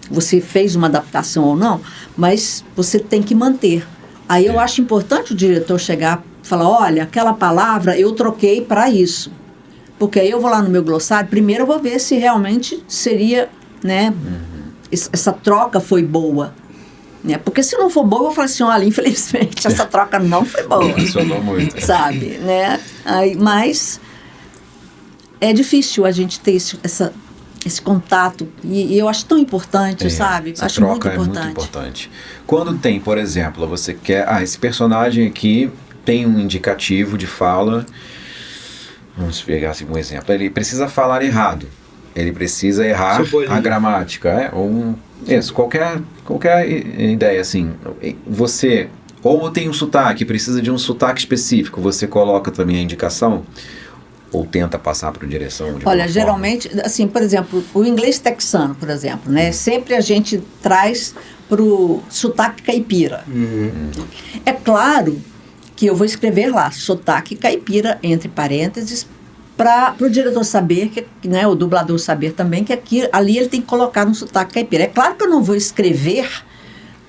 Você fez uma adaptação ou não, mas você tem que manter. Aí eu acho importante o diretor chegar e falar, olha, aquela palavra eu troquei para isso. Porque aí eu vou lá no meu glossário, primeiro eu vou ver se realmente seria, né, essa troca foi boa. Né? Porque se não for boa, eu vou falar assim, olha, infelizmente essa troca não foi boa. Funcionou muito. Sabe, né? Aí, mas é difícil a gente ter esse contato. E eu acho tão importante, sabe? Essa acho troca muito importante. É muito importante. Quando tem, por exemplo, você quer... esse personagem aqui tem um indicativo de fala... Vamos pegar assim, um exemplo. Ele precisa falar errado. Ele precisa errar a gramática. Qualquer ideia assim. Você ou tem um sotaque, precisa de um sotaque específico. Você coloca também a indicação? Ou tenta passar para a direção? Olha, geralmente, assim, por exemplo, o inglês texano, por exemplo, né? Sempre a gente traz para o sotaque caipira. É claro que eu vou escrever lá, sotaque caipira, entre parênteses, para o diretor saber, né, o dublador saber também, que ali ele tem que colocar um sotaque caipira. É claro que eu não vou escrever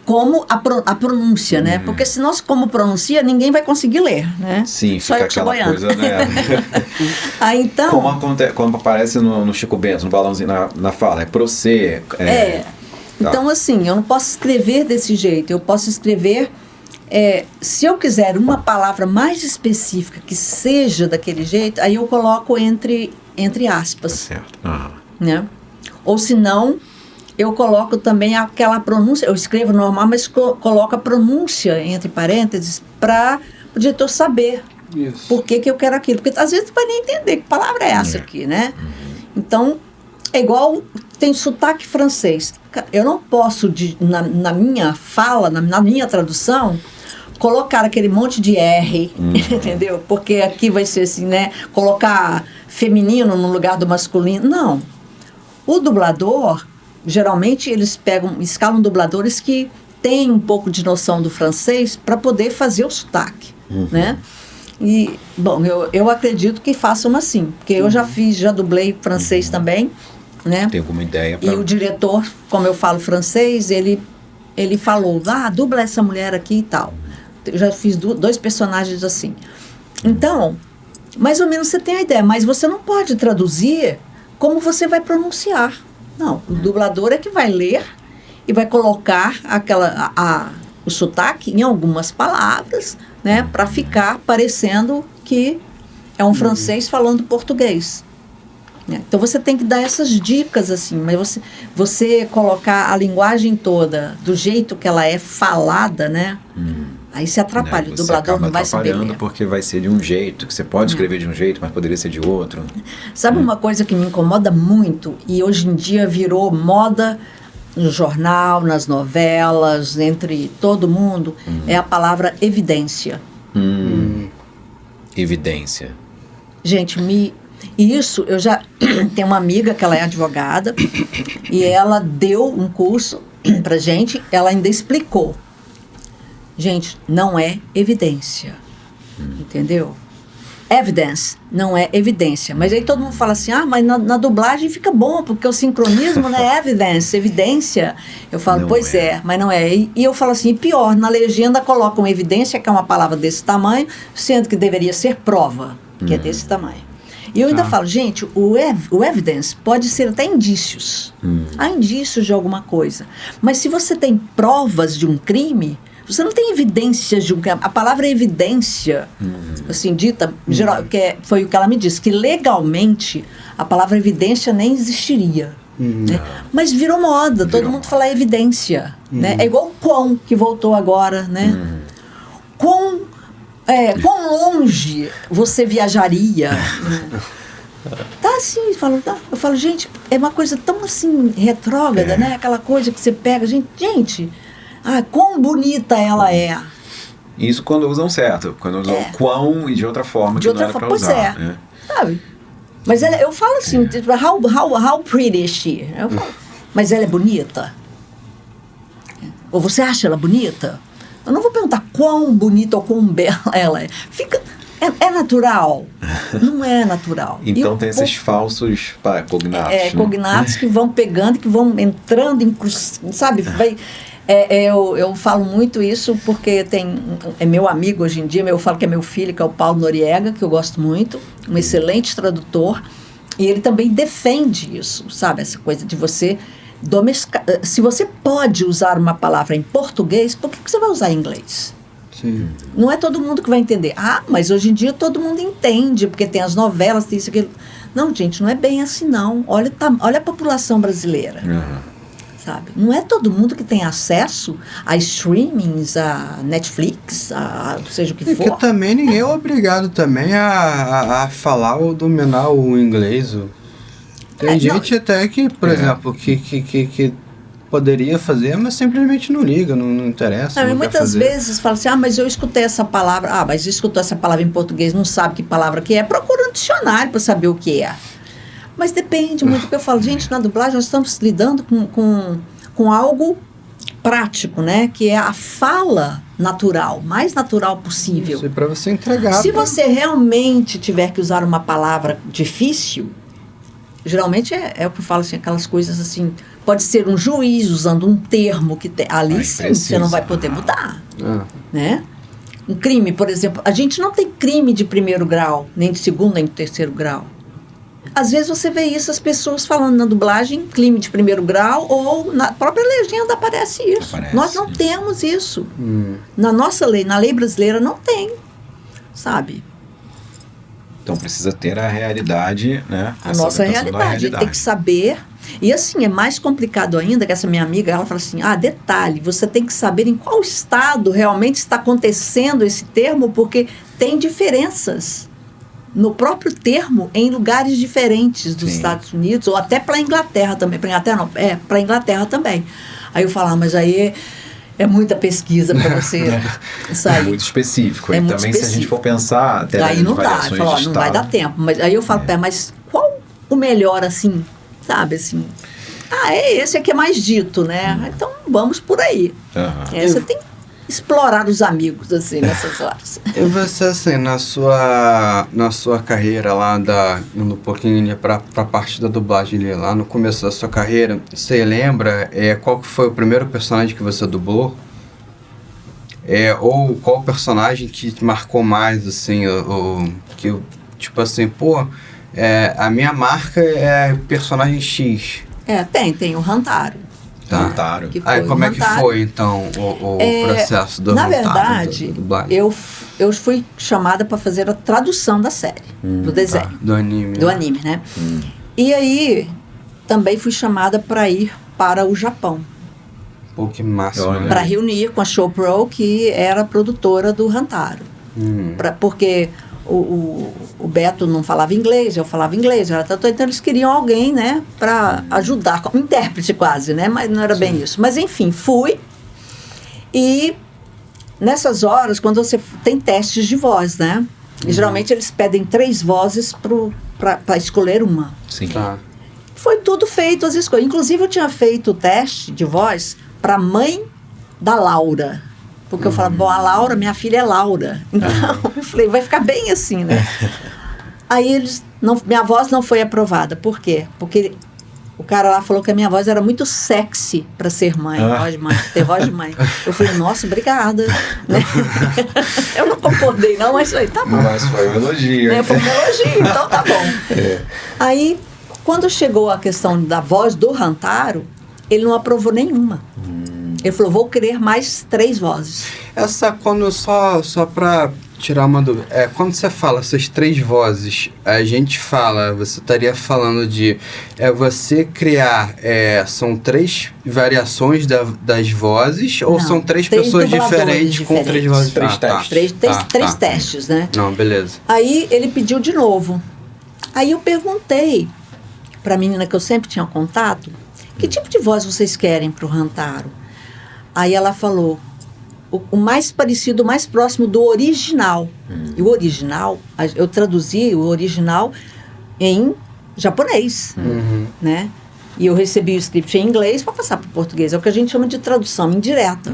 como a pronúncia, né? Porque senão, como pronuncia, ninguém vai conseguir ler, né? Sim, só fica eu que sou aquela goiana. coisa, né? Então... Como aparece no Chico Bento, no balãozinho na fala, é pro você. Então, assim, eu não posso escrever desse jeito. Eu posso escrever... se eu quiser uma palavra mais específica que seja daquele jeito, aí eu coloco entre aspas. Certo. Né? Ou se não, eu coloco também aquela pronúncia, eu escrevo normal, mas coloco a pronúncia entre parênteses para o diretor saber por que eu quero aquilo. Porque às vezes não vai nem entender que palavra é essa aqui, né? Então, é igual, tem sotaque francês. Eu não posso, na minha fala, na minha tradução, colocar aquele monte de R, entendeu? Porque aqui vai ser assim, né? Colocar feminino no lugar do masculino. Não. O dublador, geralmente, eles escalam dubladores que têm um pouco de noção do francês para poder fazer o sotaque, né? E, bom, eu acredito que façam assim, porque eu já dublei francês também, né? Tem alguma ideia? E o diretor, como eu falo francês, ele falou, dubla essa mulher aqui e tal. Eu já fiz 2 personagens assim. Então, mais ou menos você tem a ideia, mas você não pode traduzir como você vai pronunciar. Não, o dublador é que vai ler e vai colocar o sotaque em algumas palavras, né, para ficar parecendo que é um francês falando português. Então você tem que dar essas dicas assim, mas você colocar a linguagem toda do jeito que ela é falada, né? Aí se atrapalha, o dublador não vai saber ler. Porque vai ser de um jeito, que você pode escrever de um jeito, mas poderia ser de outro. Sabe uma coisa que me incomoda muito e hoje em dia virou moda no jornal, nas novelas, entre todo mundo, é a palavra evidência. Evidência. Gente, e isso, eu já tenho uma amiga que ela é advogada e ela deu um curso pra gente, ela ainda explicou. Gente, não é evidência, entendeu? Evidence, não é evidência. Mas aí todo mundo fala assim, mas na dublagem fica bom, porque o sincronismo não é evidência. Eu falo, não pois é, mas não é. E eu falo assim, pior, na legenda colocam evidência, que é uma palavra desse tamanho, sendo que deveria ser prova, que é desse tamanho. E eu ainda falo, gente, o evidence pode ser até indícios. Há indícios de alguma coisa. Mas se você tem provas de um crime, você não tem evidências de um crime. A palavra evidência, assim, dita, geral, foi o que ela me disse, que legalmente a palavra evidência nem existiria. Né? Mas virou moda, todo mundo fala evidência. Né? É igual o quão, que voltou agora, né? Quão quão longe você viajaria? Tá assim, eu falo, gente, é uma coisa tão assim, retrógrada, né? Aquela coisa que você pega, gente, quão bonita ela é. Isso quando usam certo, quando usam quão e de outra forma que não era pra usar. Pois sabe? Mas eu falo assim, how pretty is she? Eu falo, mas ela é bonita? Ou você acha ela bonita? Eu não vou perguntar quão bonita ou quão bela ela é. É natural? Não é natural. Então tem esses falsos cognatos. Cognatos que vão pegando, que vão entrando, sabe? Eu falo muito isso porque é meu amigo hoje em dia, eu falo que é meu filho, que é o Paulo Noriega, que eu gosto muito, um excelente tradutor, e ele também defende isso, sabe? Essa coisa de você domesticar. Se você pode usar uma palavra em português, por que você vai usar em inglês? Sim. Não é todo mundo que vai entender. Mas hoje em dia todo mundo entende, porque tem as novelas, tem isso, aquilo. Não, gente, não é bem assim, não. Olha a população brasileira. Sabe? Não é todo mundo que tem acesso a streamings, a Netflix, a seja o que for. Porque também ninguém é obrigado também a falar ou dominar o inglês. Tem gente até que, por exemplo, que poderia fazer, mas simplesmente não liga, não interessa. Não muitas vezes fala assim, mas eu escutei essa palavra, mas escutou essa palavra em português, não sabe que palavra que é, procura um dicionário para saber o que é. Mas depende muito, porque eu falo, gente, na dublagem nós estamos lidando com algo prático, né? Que é a fala natural, mais natural possível. Isso, para você entregar. Se você realmente tiver que usar uma palavra difícil, geralmente é o que eu falo assim, aquelas coisas assim, pode ser um juiz usando um termo que ali sim, você não vai poder mudar, né? Um crime, por exemplo, a gente não tem crime de primeiro grau, nem de segundo, nem de terceiro grau. Às vezes você vê isso, as pessoas falando na dublagem, crime de primeiro grau, ou na própria legenda aparece isso. Nós não temos isso. Na nossa lei, na lei brasileira não tem, sabe? Então precisa ter a realidade, né? A nossa realidade. Tem que saber. E assim, é mais complicado ainda, que essa minha amiga, ela fala assim, detalhe, você tem que saber em qual estado realmente está acontecendo esse termo, porque tem diferenças no próprio termo em lugares diferentes dos Estados Unidos, ou até para a Inglaterra também. Para a Inglaterra não, para a Inglaterra também. Aí eu falo, mas aí é muita pesquisa para você sair. É muito específico. E também específico. Se a gente for pensar... Até aí não dá, falo, não vai dar tempo. Mas aí eu falo, mas qual o melhor, assim, sabe, assim... esse aqui é mais dito, né? Então vamos por aí. Você tem que explorar os amigos, assim, nessas horas. E você, assim, na sua carreira lá, indo um pouquinho para a parte da dublagem ali, lá no começo da sua carreira, você lembra qual que foi o primeiro personagem que você dublou? Ou qual personagem que te marcou mais, assim, que tipo assim, a minha marca é personagem X. Tem o Hantaro. Hantaro. Como é que foi, então, o processo do Hantaro? Na verdade, eu fui chamada para fazer a tradução da série, do desenho. Do anime. Do anime, né? E aí, também fui chamada para ir para o Japão. Que máximo. Para reunir com a Showpro, que era a produtora do Hantaro. Porque o Beto não falava inglês, eu falava inglês, então eles queriam alguém, né, para ajudar, como intérprete quase, né, mas não era bem isso. Mas enfim, fui, e nessas horas, quando você tem testes de voz, né, e geralmente eles pedem 3 vozes para escolher uma. Sim. Foi tudo feito, as escolhas. Inclusive eu tinha feito o teste de voz para a mãe da Laura. Porque eu falava, a Laura, minha filha é Laura. Então, eu falei, vai ficar bem assim, né? Aí minha voz não foi aprovada. Por quê? Porque o cara lá falou que a minha voz era muito sexy para ser mãe, ter voz de mãe. Eu falei, nossa, obrigada. Né? Eu não concordei não, mas falei, tá bom. Mas foi um elogio. Foi um elogio, então tá bom. Aí, quando chegou a questão da voz do Hantaro, ele não aprovou nenhuma. Ele falou, vou querer mais 3 vozes. Quando só para tirar uma dúvida. Quando você fala essas 3 vozes, a gente fala, você estaria falando de você criar, são 3 variações das vozes, ou são 3 pessoas diferentes com 3 vozes? 3 testes. 3 testes, né? Não, beleza. Aí ele pediu de novo. Aí eu perguntei para a menina que eu sempre tinha contato, que tipo de voz vocês querem para o Rantaro? Aí ela falou, o mais parecido, o mais próximo do original. E o original, eu traduzi o original em japonês, né? E eu recebi o script em inglês para passar para o português. É o que a gente chama de tradução indireta.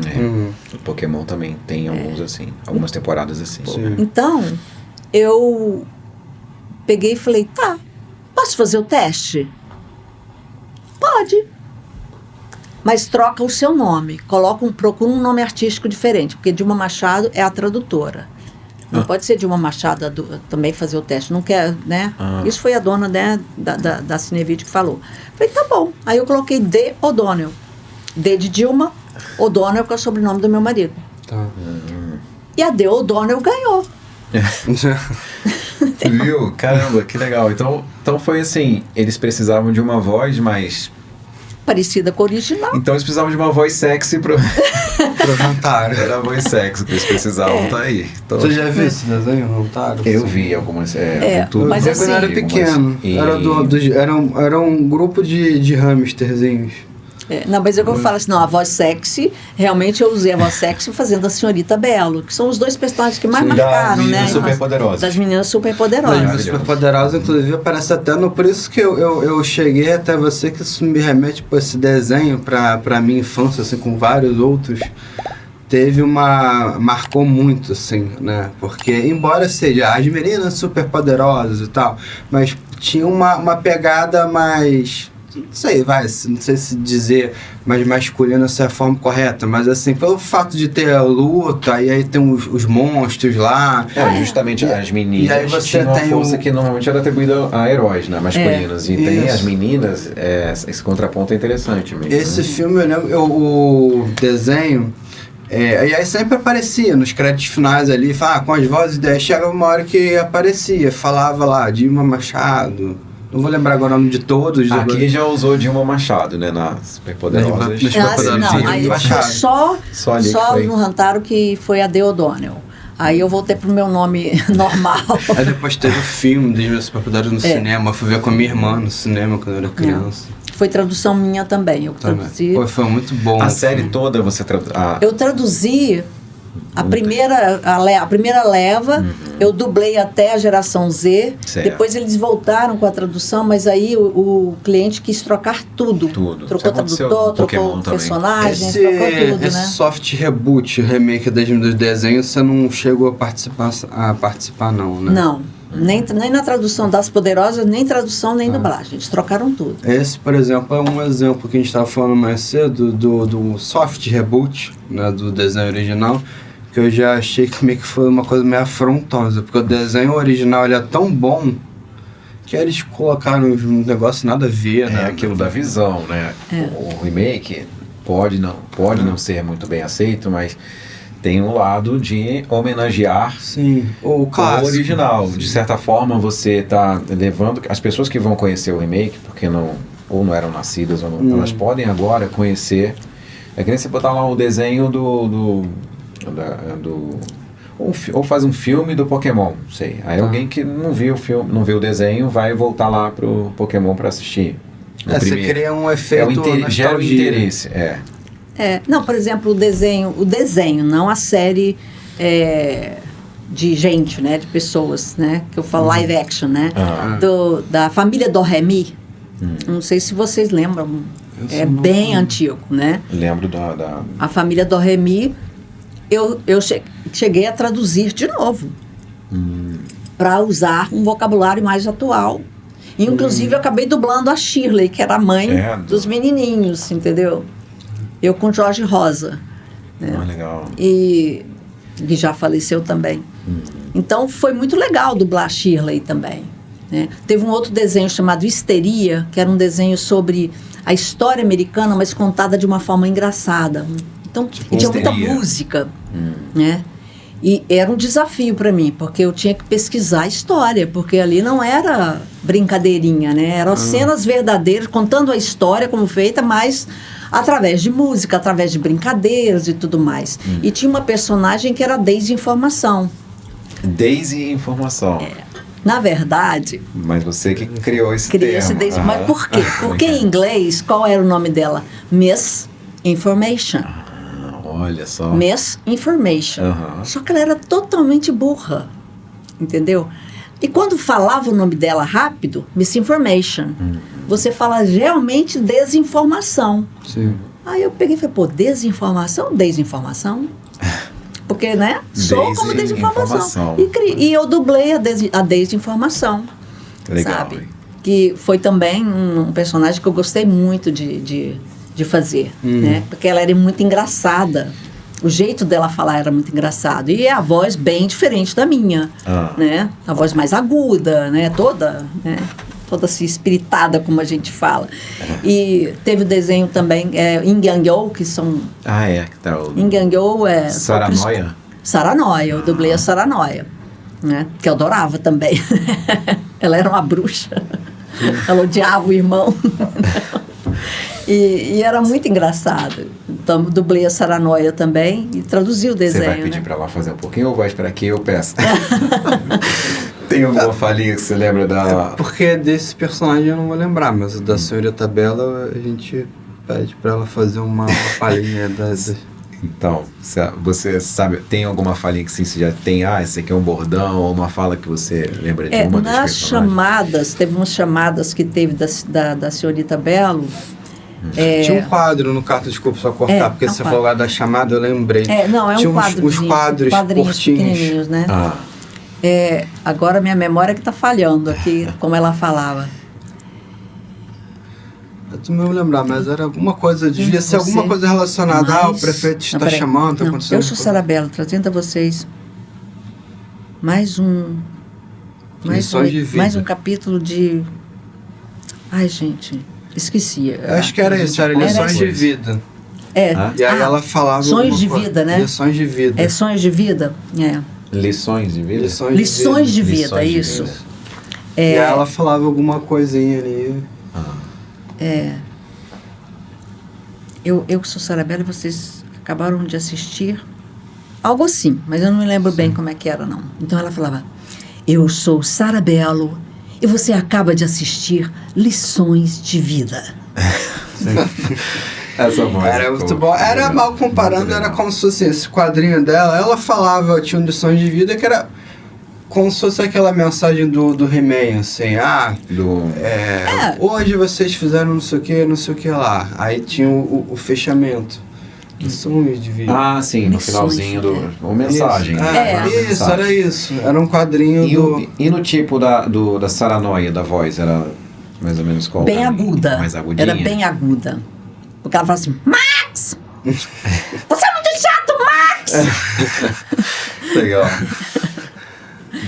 O Pokémon também tem alguns assim, algumas temporadas assim. Então, eu peguei e falei, tá, posso fazer o teste? Pode. Mas troca o seu nome. Procura um nome artístico diferente, porque Dilma Machado é a tradutora. Não pode ser Dilma Machado também fazer o teste. Não quer, né? Isso foi a dona, né, da Cinevídeo que falou. Falei, tá bom. Aí eu coloquei D. O'Donnell. D de Dilma, O'Donnell, que é o sobrenome do meu marido. Tá. E a D. O'Donnell ganhou. Viu? Caramba, que legal. Então foi assim, eles precisavam de uma voz mais... parecida com o original. Então eles precisavam de uma voz sexy pro Rantaro. Era a voz sexy que eles precisavam, tá aí. Então, você já viu esse desenho, Rantaro? Eu vi algumas. Mas assim, quando eu era pequeno. Era um grupo de hamsterzinhos. Não, mas eu falo assim, não, a voz sexy, realmente eu usei a voz sexy fazendo a Senhorita Belo, que são os 2 personagens que mais marcaram, né? Das meninas superpoderosas. Das meninas superpoderosas, inclusive, aparece até por isso que eu cheguei até você, que isso me remete para esse desenho, pra minha infância, assim, com vários outros. Marcou muito, assim, né? Porque, embora seja as meninas superpoderosas e tal, mas tinha uma pegada mais... Não sei se dizer mais masculino, se é a forma correta, mas assim, pelo fato de ter a luta, e aí tem os monstros lá. Justamente as meninas. E aí você tinham tem uma força que normalmente era atribuída a heróis, né, masculinos. E tem as meninas, esse contraponto é interessante mesmo. Esse filme, eu lembro, o desenho. E aí sempre aparecia nos créditos finais ali, com as vozes, chegava uma hora que aparecia, falava lá, Dilma Machado. Não vou lembrar agora o nome de todos. Aqui já usou Dilma Machado, né? Nas Superpoderosas. Não, aí foi só no Rantaro que foi a D. O'Donnell. Aí eu voltei pro meu nome normal. Aí depois teve o filme de Superpoderosas no cinema. Eu fui ver com a minha irmã no cinema quando eu era criança. Foi tradução minha também. Eu traduzi. Foi muito bom. A série toda você traduziu? Eu traduzi a primeira leva, eu dublei até a geração Z. Certo. Depois eles voltaram com a tradução, mas aí o cliente quis trocar tudo. Trocou tradutor, trocou personagens, trocou tudo, esse né? soft reboot, remake dos desenhos, você não chegou a participar não, né? Não. Nem na tradução das Poderosas, nem tradução, nem dublagem. Eles trocaram tudo. Esse, por exemplo, é um exemplo que a gente estava falando mais cedo do soft reboot, né, do desenho original, que eu já achei que meio que foi uma coisa meio afrontosa, porque o desenho original ele é tão bom que eles colocaram um negócio nada a ver, né? Aquilo da visão, né? O remake pode não ser muito bem aceito, mas tem um lado de homenagear o original. De certa forma, você está levando... As pessoas que vão conhecer o remake, porque não eram nascidas, ou não, elas podem agora conhecer... É que nem você botar lá o desenho ou faz um filme do Pokémon, sei. Aí alguém que não viu o filme, não viu o desenho, vai voltar lá pro Pokémon para assistir. Você cria um efeito gera o interesse, não, por exemplo, o desenho, não a série de gente, né, de pessoas, né, que eu falo live action, né, da família Doremi. Não sei se vocês lembram, bem antigo, né? Lembro a família Doremi, eu cheguei a traduzir de novo, para usar um vocabulário mais atual. Inclusive, eu acabei dublando a Shirley, que era a mãe dos menininhos, entendeu? Eu com Jorge Rosa. Né? Legal. E já faleceu também. Então, foi muito legal dublar a Shirley também. Né? Teve um outro desenho chamado Histeria, que era um desenho sobre a história americana, mas contada de uma forma engraçada. Então, e tinha muita música. Né? E era um desafio para mim, porque eu tinha que pesquisar a história, porque ali não era brincadeirinha, né? Eram cenas verdadeiras, contando a história como feita, mas através de música, através de brincadeiras e tudo mais. E tinha uma personagem que era a Desinformação. Desinformação. Na verdade... Mas você que criou esse Criei termo. esse Mas por quê? Porque em inglês, qual era o nome dela? Misinformation. Olha só. Misinformation. Só que ela era totalmente burra, entendeu? E quando falava o nome dela rápido, misinformation, você fala realmente desinformação. Sim. Aí eu peguei e falei, pô, desinformação? Porque, né? Sou como desinformação. E eu dublei a desinformação. Legal. Sabe? Que foi também um personagem que eu gostei muito de fazer, né? Porque ela era muito engraçada. O jeito dela falar era muito engraçado. E a voz bem diferente da minha, né? A voz mais aguda, né? Toda assim, espiritada, como a gente fala. E teve o desenho também, Ingyangyo, que são... que tá o... Ingyangyo é... Saranoia? Saranoia, eu dublei a Saranoia, né? Que eu adorava também. Ela era uma bruxa. Ela odiava o irmão. E era muito engraçado. Então, dublei a Saranoia também e traduzi o desenho. Você vai pedir para ela fazer um pouquinho ou vai esperar que eu peça? Tem alguma falinha que você lembra da... Porque desse personagem eu não vou lembrar, mas da Senhorita Bela a gente pede para ela fazer uma palhinha das... Então, você sabe, tem alguma falinha que sim, você já tem, esse aqui é um bordão, ou uma fala que você lembra de uma das nas chamadas, teve umas chamadas que teve da Senhorita Belo. Tinha um quadro no Carta de Corpo, só cortar, porque você falou lá da chamada, eu lembrei. Tinha um quadro. Os quadros pequenininhos, né? Agora minha memória que está falhando aqui, como ela falava. Eu também vou lembrar, mas era alguma coisa, devia ser alguma coisa relacionada. O prefeito está chamando, está acontecendo. Eu sou Sarabella, trazendo a vocês mais um capítulo de... Ai, gente, esqueci. Acho que era isso, era lições de vida. E aí ela falava... Sonhos de vida, né? Lições de vida. Sonhos de vida? Lições de vida? Lições de vida, isso. E aí ela falava alguma coisinha ali. Eu que sou Sarabella e vocês acabaram de assistir algo assim, mas eu não me lembro bem como é que era, não. Então ela falava, eu sou Sarabello e você acaba de assistir Lições de Vida. Essa voz era muito bom. Era mal comparando, era como se fosse esse quadrinho dela. Ela falava, tinha Lições de Vida, que era como se fosse aquela mensagem do He-Man, assim, hoje vocês fizeram não sei o que lá. Aí tinha o fechamento. Lições de vida. Sim, no finalzinho uma mensagem. Isso, era isso. Era um quadrinho E no tipo da Saranoia, da voz, era mais ou menos qual? Bem aguda. Mais agudinha? Era bem aguda. Porque ela falava assim, Max! Você é muito chato, Max! Legal.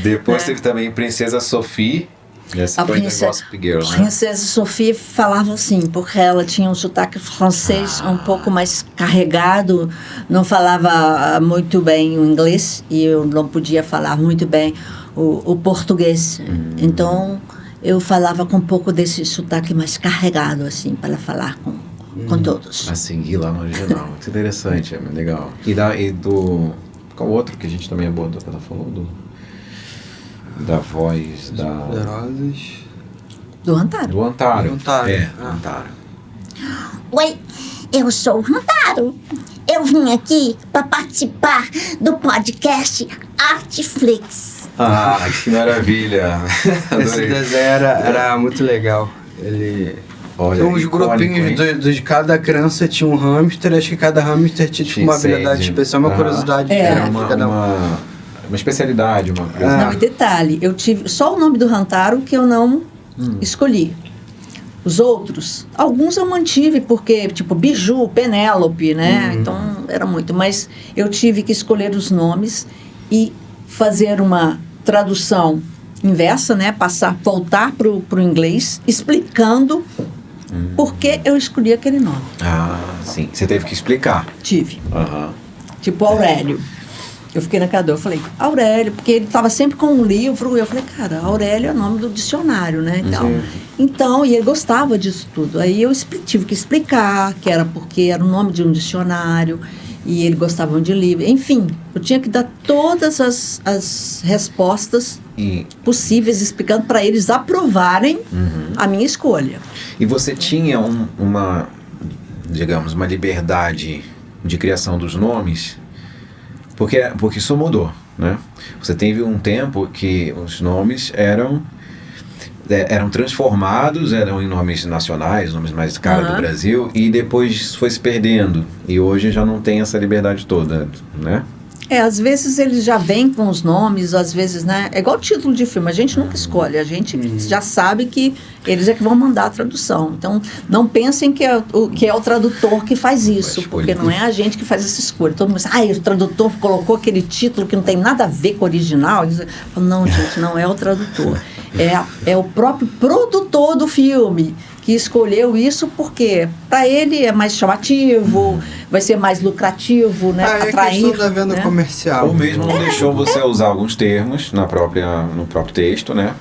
Depois teve também Princesa Sophie. Essa foi Gossip Girl, né? Princesa Sophie falava assim, porque ela tinha um sotaque francês um pouco mais carregado, não falava muito bem o inglês e eu não podia falar muito bem o português. Então, eu falava com um pouco desse sotaque mais carregado, assim, para falar com todos. Assim, ir lá no original. Muito interessante, é legal. E do... Qual outro que a gente também abordou, que ela falou? Da voz da... Poderosas. Do Hantaro. Do Hantaro. Hantaro. Oi, eu sou o Hantaro. Eu vim aqui para participar do podcast Artflix. Que maravilha. Esse desenho era muito legal. Ele... Olha, os grupinhos de cada criança tinha um hamster. Acho que cada hamster tinha uma habilidade especial, uma curiosidade. Era uma especialidade, uma coisa. Não, e detalhe, eu tive só o nome do Hantaro que eu não escolhi. Os outros, alguns eu mantive porque, tipo, Biju, Penélope, né? Então, era muito. Mas eu tive que escolher os nomes e fazer uma tradução inversa, né? Voltar pro inglês, explicando por que eu escolhi aquele nome. Sim. Você teve que explicar. Tive. Tipo Aurélio. Eu fiquei na casa, eu falei, Aurélio, porque ele estava sempre com um livro, eu falei, cara, Aurélio é o nome do dicionário, né? Então, e ele gostava disso tudo. Aí eu tive que explicar que era porque era o nome de um dicionário, e ele gostava de livro. Enfim, eu tinha que dar todas as respostas possíveis, explicando para eles aprovarem a minha escolha. E você tinha uma liberdade de criação dos nomes, porque isso mudou, né? Você teve um tempo que os nomes eram transformados, eram em nomes nacionais, nomes mais caros do Brasil, e depois foi se perdendo. E hoje já não tem essa liberdade toda, né? Às vezes eles já vêm com os nomes, às vezes, né? É igual o título de filme, a gente nunca escolhe, a gente já sabe que eles é que vão mandar a tradução. Então, não pensem que é o tradutor que faz isso, porque não é a gente que faz essa escolha. Todo mundo diz, o tradutor colocou aquele título que não tem nada a ver com o original. Não, gente, não é o tradutor. É o próprio produtor do filme que escolheu isso porque para ele é mais chamativo, vai ser mais lucrativo, né? Atrair, é questão da venda comercial. Ou mesmo não deixou você usar alguns termos no próprio texto, né?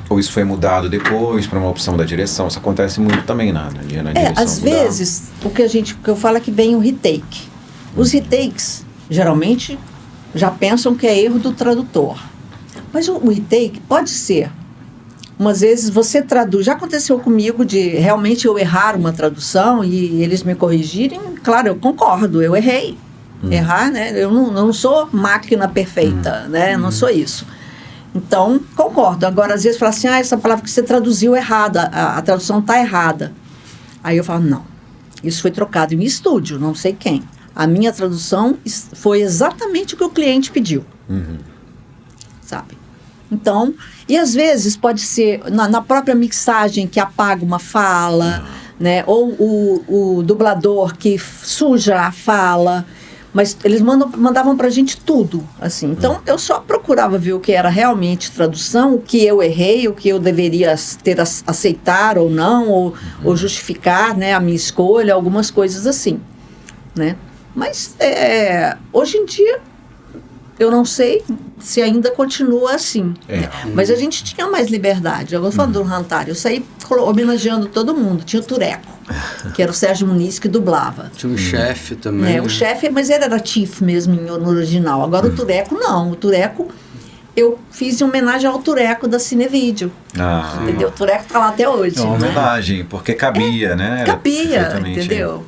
Ou isso foi mudado depois para uma opção da direção. Isso acontece muito também na direção. Às vezes, o que eu falo é que vem o retake. Os retakes, geralmente, já pensam que é erro do tradutor. Mas o retake pode ser. Umas vezes você traduz, já aconteceu comigo de realmente eu errar uma tradução e eles me corrigirem, claro, eu concordo, eu errei. Errar, né? Eu não sou máquina perfeita, né? Não sou isso. Então, concordo. Agora, às vezes, fala assim, essa palavra que você traduziu errada, a tradução está errada. Aí eu falo, não, isso foi trocado em estúdio, não sei quem. A minha tradução foi exatamente o que o cliente pediu. Sabe? Então, e às vezes pode ser na própria mixagem que apaga uma fala, né? Ou o dublador que suja a fala, mas eles mandavam pra gente tudo, assim. Então, eu só procurava ver o que era realmente tradução, o que eu errei, o que eu deveria aceitar ou não, ou justificar, né, a minha escolha, algumas coisas assim, né? Mas, hoje em dia, eu não sei se ainda continua assim. Mas a gente tinha mais liberdade. Eu falando do Rantaro, eu saí homenageando todo mundo. Tinha o Tureco, que era o Sérgio Muniz que dublava. Tinha o chefe também. O chefe, mas ele era Chief mesmo no original. Agora o Tureco não. O Tureco, eu fiz em homenagem ao Tureco da Cinevídeo. Entendeu? O Tureco tá lá até hoje. É uma homenagem, porque cabia, né? Cabia, entendeu?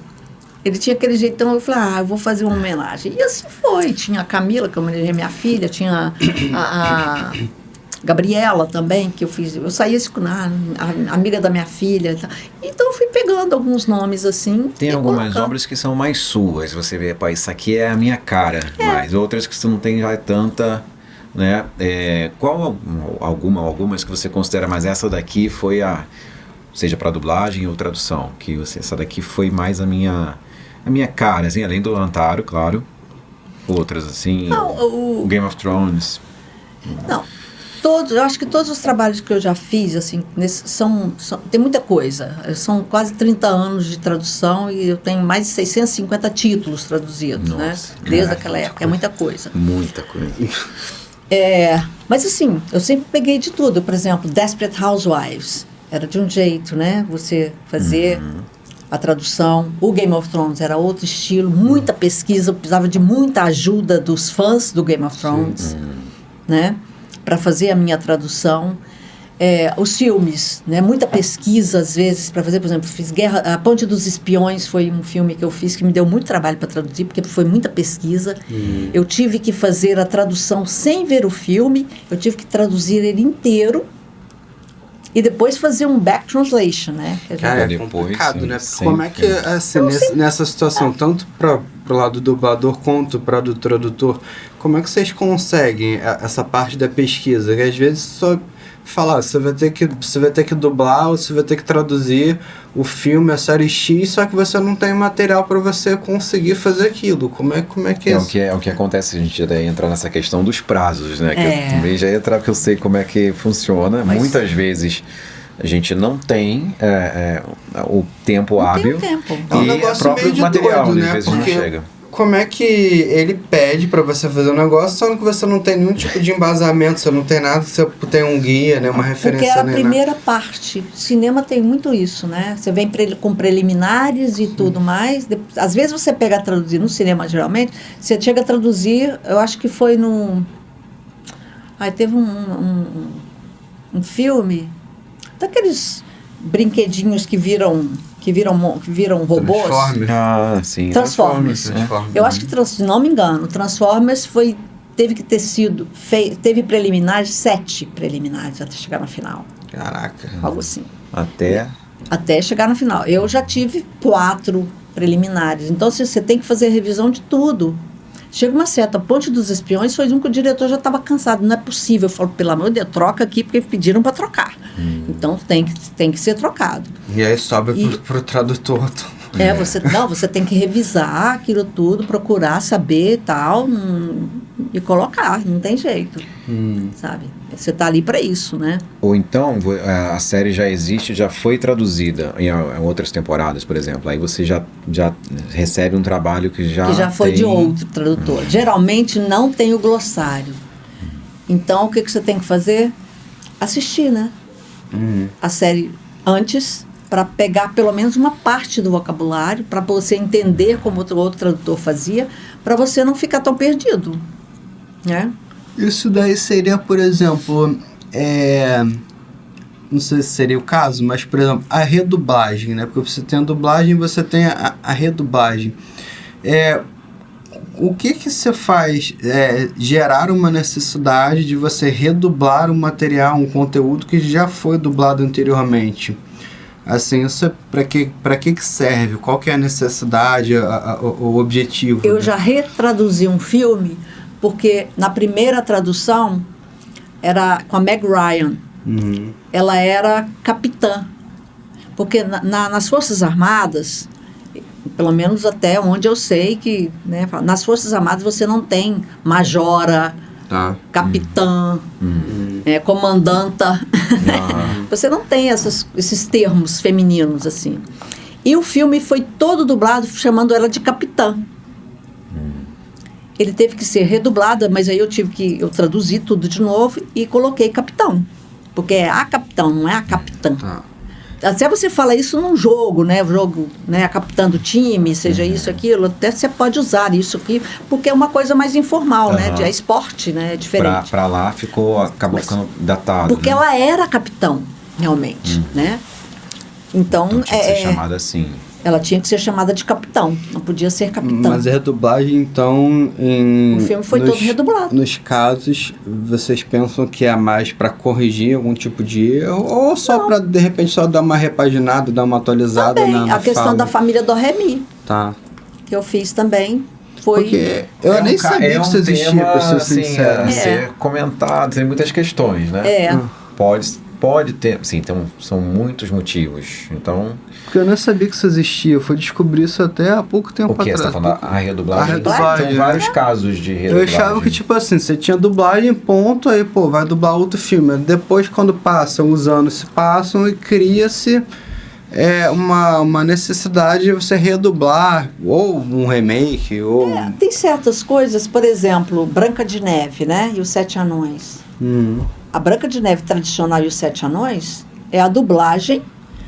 Ele tinha aquele jeitão, eu falei, eu vou fazer uma homenagem. E assim foi. Tinha a Camila, que eu homenageei minha filha, tinha a Gabriela também, que eu fiz. Eu saía a amiga da minha filha. Então eu fui pegando alguns nomes assim. Tem algumas obras que são mais suas. Você vê, isso aqui é a minha cara. Mas outras que você não tem já tanta, né? Qual algumas que você considera, mas essa daqui foi seja para dublagem ou tradução, que essa daqui foi mais a minha cara, assim, além do Rantaro, claro, outras assim, o Game of Thrones. Não, eu acho que todos os trabalhos que eu já fiz, assim, tem muita coisa, são quase 30 anos de tradução e eu tenho mais de 650 títulos traduzidos, né, desde aquela época, é muita coisa. Muita coisa. Mas assim, eu sempre peguei de tudo, por exemplo, Desperate Housewives, era de um jeito, né? Você fazer a tradução. O Game of Thrones era outro estilo, muita pesquisa, eu precisava de muita ajuda dos fãs do Game of Thrones, né? Para fazer a minha tradução. Os filmes, né? Muita pesquisa, às vezes, para fazer, por exemplo, fiz A Ponte dos Espiões, foi um filme que eu fiz que me deu muito trabalho para traduzir, porque foi muita pesquisa. Eu tive que fazer a tradução sem ver o filme, eu tive que traduzir ele inteiro, e depois fazer um back translation, né? É complicado, né? Como é que, assim, nessa situação, tanto pro lado do dublador quanto para do tradutor, como é que vocês conseguem essa parte da pesquisa? Que às vezes só falar, você vai ter que dublar ou você vai ter que traduzir o filme, a série X, só que você não tem material para você conseguir fazer aquilo. Como é que é isso? O que acontece, a gente já entra nessa questão dos prazos, né? Que eu também já entrar, porque eu sei como é que funciona. Mas muitas vezes a gente não tem o tempo hábil. Tem tempo. É um negócio próprio meio de material, doido, às né? vezes não chega. como é que ele pede pra você fazer um negócio, só que você não tem nenhum tipo de embasamento, você não tem nada, você tem um guia, né, uma referência. Porque era a né, primeira parte. Cinema tem muito isso, né? Você vem com preliminares e tudo mais. Às vezes você pega a traduzir no cinema, geralmente, você chega a traduzir, eu acho que foi num... teve um filme daqueles brinquedinhos que viram robôs. Transformers. Sim. Transformers. Eu acho que, se não me engano, Transformers teve que ter sido teve preliminares, 7 preliminares até chegar na final. Caraca. Algo assim. Até chegar na final. Eu já tive 4 preliminares. Então, você tem que fazer revisão de tudo. Chega uma certa, Ponte dos Espiões foi um que o diretor já estava cansado. Não é possível. Eu falo, pelo amor de Deus, troca aqui, porque pediram para trocar. Então, tem que ser trocado. E aí sobe pro tradutor. Você tem que revisar aquilo tudo, procurar saber e tal, e colocar, não tem jeito, sabe? Você tá ali para isso, né? Ou então, a série já existe, já foi traduzida em outras temporadas, por exemplo. Aí você já recebe um trabalho que já foi de outro tradutor. Geralmente não tem o glossário. Então, o que você tem que fazer? Assistir, né? A série antes, para pegar pelo menos uma parte do vocabulário, para você entender como outro tradutor fazia, para você não ficar tão perdido, né? Isso daí seria, por exemplo, não sei se seria o caso, mas, por exemplo, a redublagem, né? Porque você tem a dublagem e você tem a redublagem. O que você faz? Gerar uma necessidade de você redublar um material, um conteúdo que já foi dublado anteriormente. Assim, isso para que serve? Qual que é a necessidade, o objetivo? Eu já retraduzi um filme, porque na primeira tradução era com a Meg Ryan. Ela era capitã. Porque nas Forças Armadas, pelo menos até onde eu sei que, né, nas Forças Armadas você não tem majora, capitã, comandanta. Você não tem esses termos femininos assim. E o filme foi todo dublado chamando ela de capitã. Ele teve que ser redublado, mas aí eu traduzi tudo de novo e coloquei capitão. Porque é a capitão, não é a capitã. Até você fala isso num jogo, né? A capitã do time, seja isso, aquilo, até você pode usar isso aqui, porque é uma coisa mais informal, né? É esporte, né? É diferente. Pra lá acabou ficando datado. Porque ela era capitão, realmente, né? Então tinha que ser chamada assim. Ela tinha que ser chamada de capitão, não podia ser capitã. Mas a redublagem, então... O filme foi todo redublado. Nos casos, vocês pensam que é mais para corrigir algum tipo de erro? Ou só para, de repente, só dar uma repaginada, dar uma atualizada na a questão fala? da família do Remi. Que eu fiz também. Foi... Porque eu nem sabia que isso existia, para ser sincero. Ser comentado, tem muitas questões, né? Pode ter, sim, então são muitos motivos, então... Porque eu nem sabia que isso existia, eu fui descobrir isso até há pouco tempo atrás. O que? Você tá falando a redublagem? A redublagem. Tem vários casos de redublagem. Eu achava que, tipo assim, você tinha dublagem, ponto, aí, vai dublar outro filme. Depois, quando os anos se passam e cria-se uma necessidade de você redublar, ou um remake, ou... tem certas coisas, por exemplo, Branca de Neve, né? E os 7 Anões. A Branca de Neve tradicional e os 7 Anões é a dublagem,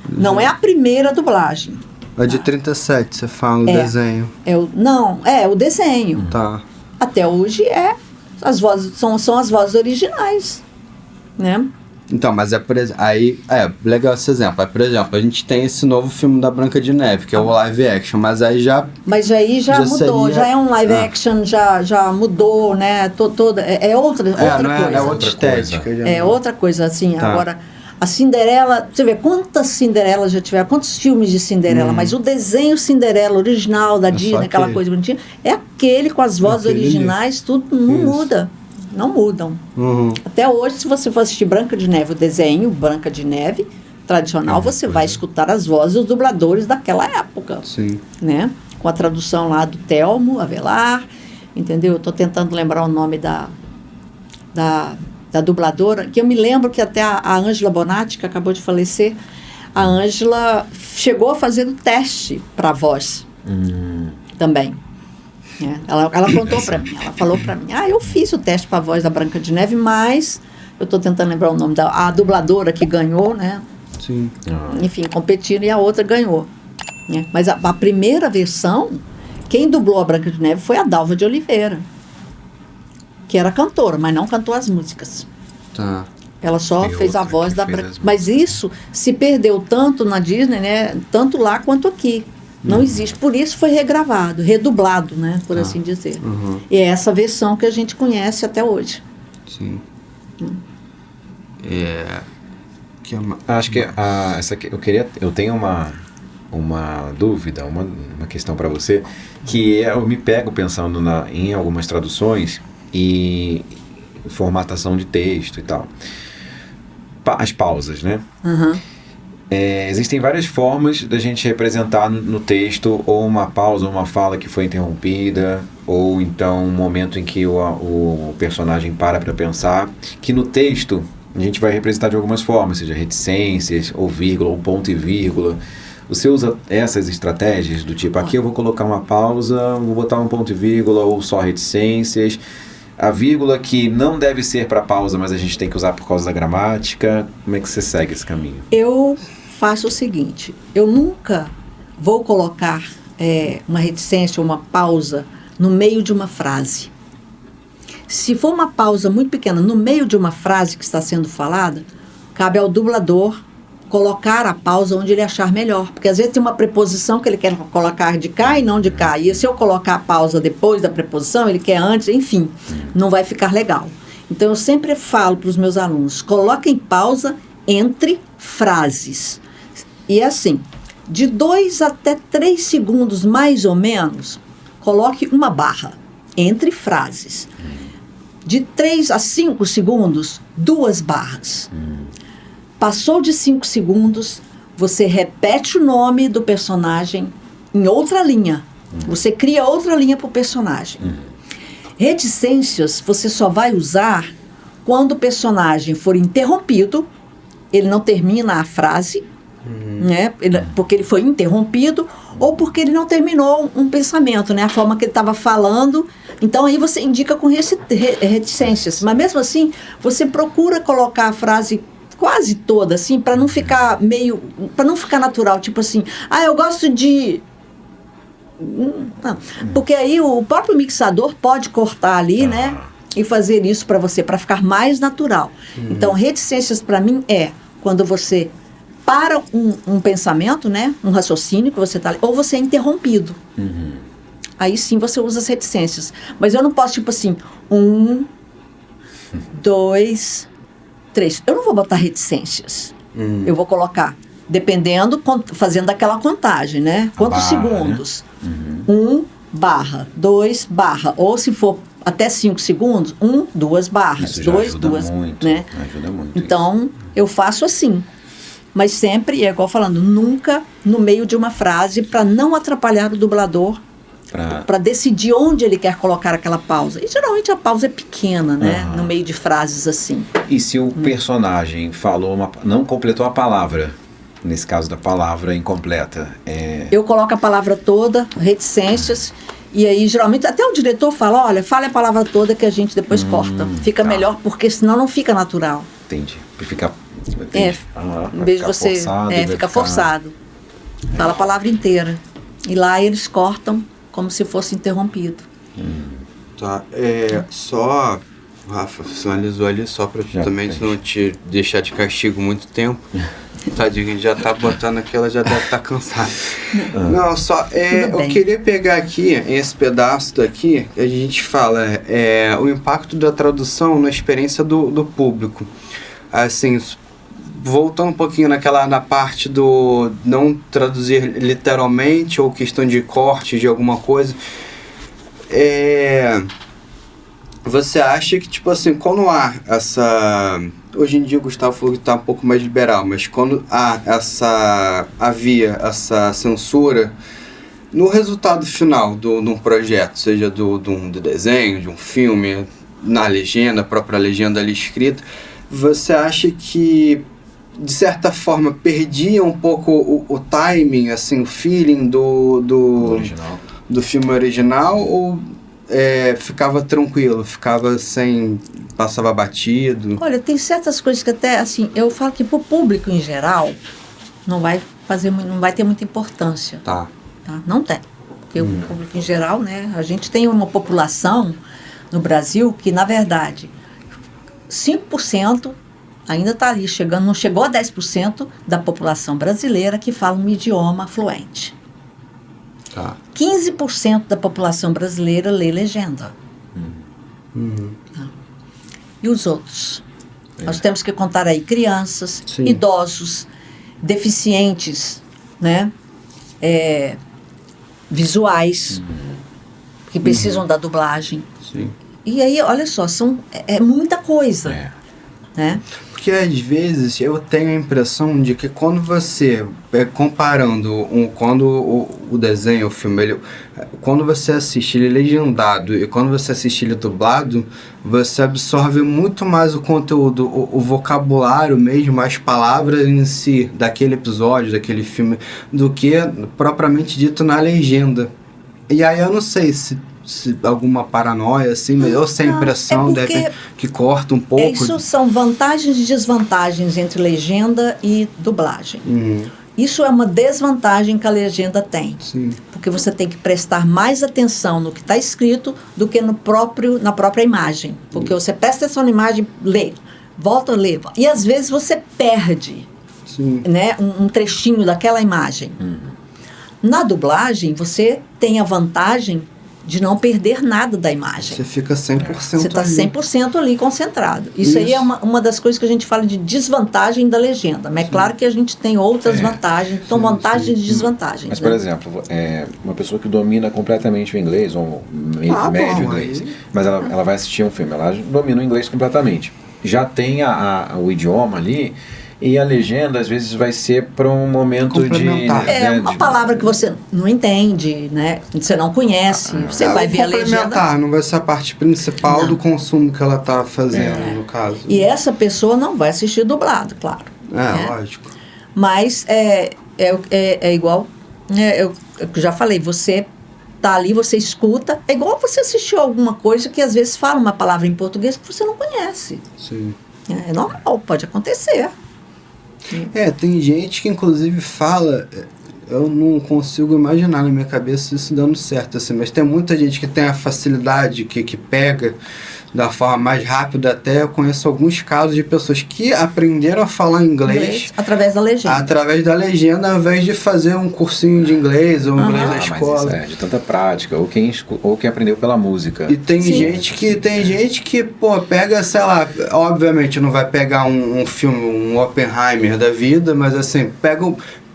não é a primeira dublagem. A de 37, você fala, o desenho. O desenho. Até hoje as vozes são as vozes originais, né? Então, mas por exemplo, aí, legal esse exemplo. Por exemplo, a gente tem esse novo filme da Branca de Neve, que é o live action, mas aí já mudou, seria... já é um live action, já mudou, né? É outra coisa. É outra estética. Outra coisa, assim, agora... A Cinderela, você vê quantas Cinderelas já tiveram, quantos filmes de Cinderela, mas o desenho Cinderela original da Disney, aquela coisa bonitinha, é aquele com as vozes originais, tudo não muda. Não mudam. Até hoje, se você for assistir Branca de Neve, o desenho Branca de Neve tradicional, você vai escutar as vozes dos dubladores daquela época. Sim. Né? Com a tradução lá do Telmo Avelar, entendeu? Eu estou tentando lembrar o nome da dubladora, que eu me lembro que até a Ângela Bonatti, que acabou de falecer, a Ângela chegou a fazer o teste para a voz também. Ela contou pra mim, ela falou pra mim, eu fiz o teste pra voz da Branca de Neve, mas eu tô tentando lembrar o nome a dubladora que ganhou, né? Sim. Enfim, competindo, e a outra ganhou. Né? Mas a primeira versão, quem dublou a Branca de Neve foi a Dalva de Oliveira, que era cantora, mas não cantou as músicas. Tá. Ela só Tem fez a outra voz que da fez Branca. as Mas isso se perdeu tanto na Disney, né? Tanto lá quanto aqui. Não existe. Por isso foi regravado, redublado, né? Por assim dizer. E é essa versão que a gente conhece até hoje. Sim. Acho que essa aqui, eu tenho uma dúvida, uma questão para você, que eu me pego pensando em algumas traduções e formatação de texto e tal. As pausas, né? Existem várias formas da gente representar no texto ou uma pausa, ou uma fala que foi interrompida, ou então um momento em que o personagem para pensar, que no texto a gente vai representar de algumas formas, seja reticências, ou vírgula, ou ponto e vírgula. Você usa essas estratégias do tipo, aqui eu vou colocar uma pausa, vou botar um ponto e vírgula, ou só reticências. A vírgula que não deve ser para pausa, mas a gente tem que usar por causa da gramática. Como é que você segue esse caminho? Eu faço o seguinte, eu nunca vou colocar uma reticência ou uma pausa no meio de uma frase. Se for uma pausa muito pequena no meio de uma frase que está sendo falada, cabe ao dublador colocar a pausa onde ele achar melhor. Porque às vezes tem uma preposição que ele quer colocar de cá e não de cá. E se eu colocar a pausa depois da preposição, ele quer antes, enfim, não vai ficar legal. Então eu sempre falo para os meus alunos, coloquem pausa entre frases. E assim, de 2 até 3 segundos mais ou menos, coloque uma barra entre frases. De 3 a 5 segundos, 2 barras. Passou de 5 segundos, você repete o nome do personagem em outra linha. Você cria outra linha para o personagem. Reticências você só vai usar quando o personagem for interrompido, ele não termina a frase, né? Porque ele foi interrompido, ou porque ele não terminou um pensamento, né? A forma que ele estava falando. Então aí você indica com reticências. Mas mesmo assim, você procura colocar a frase quase toda, assim, para não ficar para não ficar natural, tipo assim, eu gosto de... Não. Porque aí o próprio mixador pode cortar ali, né, e fazer isso para você, para ficar mais natural. Então, reticências para mim é quando você para um pensamento, né, um raciocínio que você está ali, ou você é interrompido. Aí sim você usa as reticências. Mas eu não posso, tipo assim, 1, 2, 3. Eu não vou botar reticências. Eu vou colocar, dependendo, fazendo aquela contagem, né? Quantos segundos? Né? 1 barra, 2 barra. Ou se for até 5 segundos, 1, 2 barras. Isso já 2, ajuda 2. muito, Né? Ajuda muito. Então, eu faço assim. Mas sempre, igual falando, nunca no meio de uma frase, para não atrapalhar o dublador, para decidir onde ele quer colocar aquela pausa. E geralmente a pausa é pequena, né? No meio de frases assim. E se o personagem não completou a palavra, nesse caso da palavra incompleta? Eu coloco a palavra toda, reticências, e aí geralmente até o diretor fala, olha, fale a palavra toda que a gente depois corta. Fica melhor, porque senão não fica natural. Entendi. Fica... Em vez de você... fica forçado. Fala a palavra inteira. E lá eles cortam como se fosse interrompido. Tá, só, Rafa, finalizou ali só pra também não te deixar de castigo muito tempo. Tadinho, já tá botando aqui, ela já deve estar cansada. Não, só, eu queria pegar aqui, esse pedaço daqui, que a gente fala, o impacto da tradução na experiência do público. Assim, voltando um pouquinho na parte do não traduzir literalmente ou questão de corte de alguma coisa, você acha que, tipo assim, quando há essa... Hoje em dia o Gustavo falou que está um pouco mais liberal, mas quando havia essa censura no resultado final de um projeto, seja do desenho, de um filme, na legenda, a própria legenda ali escrita, você acha que de certa forma perdia um pouco o timing, assim, o feeling do filme original, ou ficava tranquilo, ficava sem... passava batido? Olha, tem certas coisas que até, assim, eu falo que pro público em geral não vai ter muita importância. Tá. Não tem. Porque o público em geral, né, a gente tem uma população no Brasil que, na verdade, 5% ainda está ali, não chegou a 10% da população brasileira que fala um idioma fluente. Tá. 15% da população brasileira lê legenda. Tá. E os outros? Nós temos que contar aí crianças, Sim. idosos, deficientes, né? Visuais, que precisam da dublagem. Sim. E aí, olha só, é muita coisa, né? Porque às vezes eu tenho a impressão de que quando você, comparando quando o desenho, o filme, quando você assiste ele legendado e quando você assiste ele dublado, você absorve muito mais o conteúdo, o vocabulário mesmo, as palavras em si, daquele episódio, daquele filme, do que propriamente dito na legenda. E aí eu não sei se alguma paranoia, assim, eu sem impressão, deve que corta um pouco. Isso são vantagens e desvantagens entre legenda e dublagem. Isso é uma desvantagem que a legenda tem. Sim. Porque você tem que prestar mais atenção no que está escrito do que na própria imagem. Porque você presta atenção na imagem, lê, volta a ler. E às vezes você perde, né, um trechinho daquela imagem. Na dublagem, você tem a vantagem de não perder nada da imagem. Você fica 100% Você está 100% ali concentrado. Isso aí é uma das coisas que a gente fala de desvantagem da legenda. Mas é claro que a gente tem outras vantagens. Então, vantagens e desvantagens. Mas, por exemplo, uma pessoa que domina completamente o inglês, ou médio inglês, mas ela vai assistir um filme, ela domina o inglês completamente. Já tem o idioma ali, e a legenda, às vezes, vai ser para um momento de... uma palavra que você não entende, né? Você não conhece, você vai ver a legenda. Não vai ser a parte principal do consumo que ela está fazendo, no caso. E essa pessoa não vai assistir dublado, claro. Lógico. Mas é igual, eu já falei, você tá ali, você escuta, é igual você assistir alguma coisa que às vezes fala uma palavra em português que você não conhece. Sim. É normal, pode acontecer. Tem gente que inclusive fala, eu não consigo imaginar na minha cabeça isso dando certo, assim, mas tem muita gente que tem a facilidade, que pega da forma mais rápida. Até eu conheço alguns casos de pessoas que aprenderam a falar inglês através da legenda. Através da legenda, ao invés de fazer um cursinho de inglês ou inglês da escola. Mas de tanta prática, ou quem aprendeu pela música. E tem gente que, pega, sei lá, obviamente não vai pegar um filme, um Oppenheimer da vida, mas assim,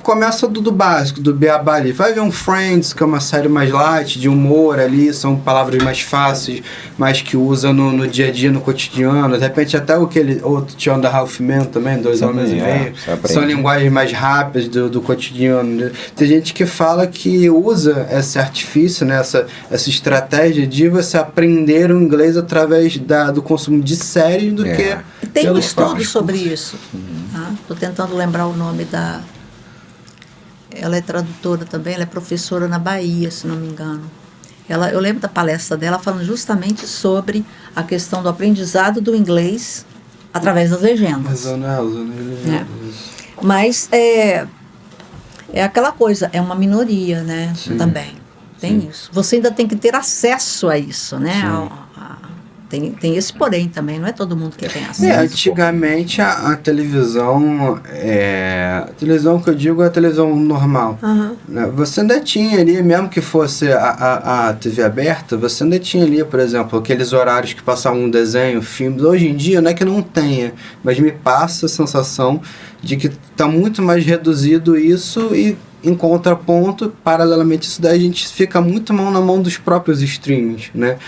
começa do básico, do beabá ali. Vai ver um Friends, que é uma série mais light, de humor ali, são palavras mais fáceis, mas que usa no dia a dia, no cotidiano. De repente até aquele outro Two and a Half Men também, 2 homens e meio. São linguagens mais rápidas do cotidiano. Tem gente que fala que usa esse artifício, né, essa estratégia de você aprender o inglês através do consumo de séries do que... Tem um estudo sobre isso. Estou tentando lembrar o nome da... Ela é tradutora também, ela é professora na Bahia, se não me engano. Eu lembro da palestra dela falando justamente sobre a questão do aprendizado do inglês através das legendas. Mas é aquela coisa, é uma minoria, né? Também. Tem isso. Você ainda tem que ter acesso a isso, né? Tem esse porém também, não é todo mundo que tem acesso. Antigamente a televisão, a televisão que eu digo é a televisão normal. Né? Você ainda tinha ali, mesmo que fosse a TV aberta, você ainda tinha ali, por exemplo, aqueles horários que passavam um desenho, filmes. Hoje em dia não é que não tenha, mas me passa a sensação de que está muito mais reduzido isso e, em contraponto, paralelamente isso daí, a gente fica muito mal na mão dos próprios streamings, né?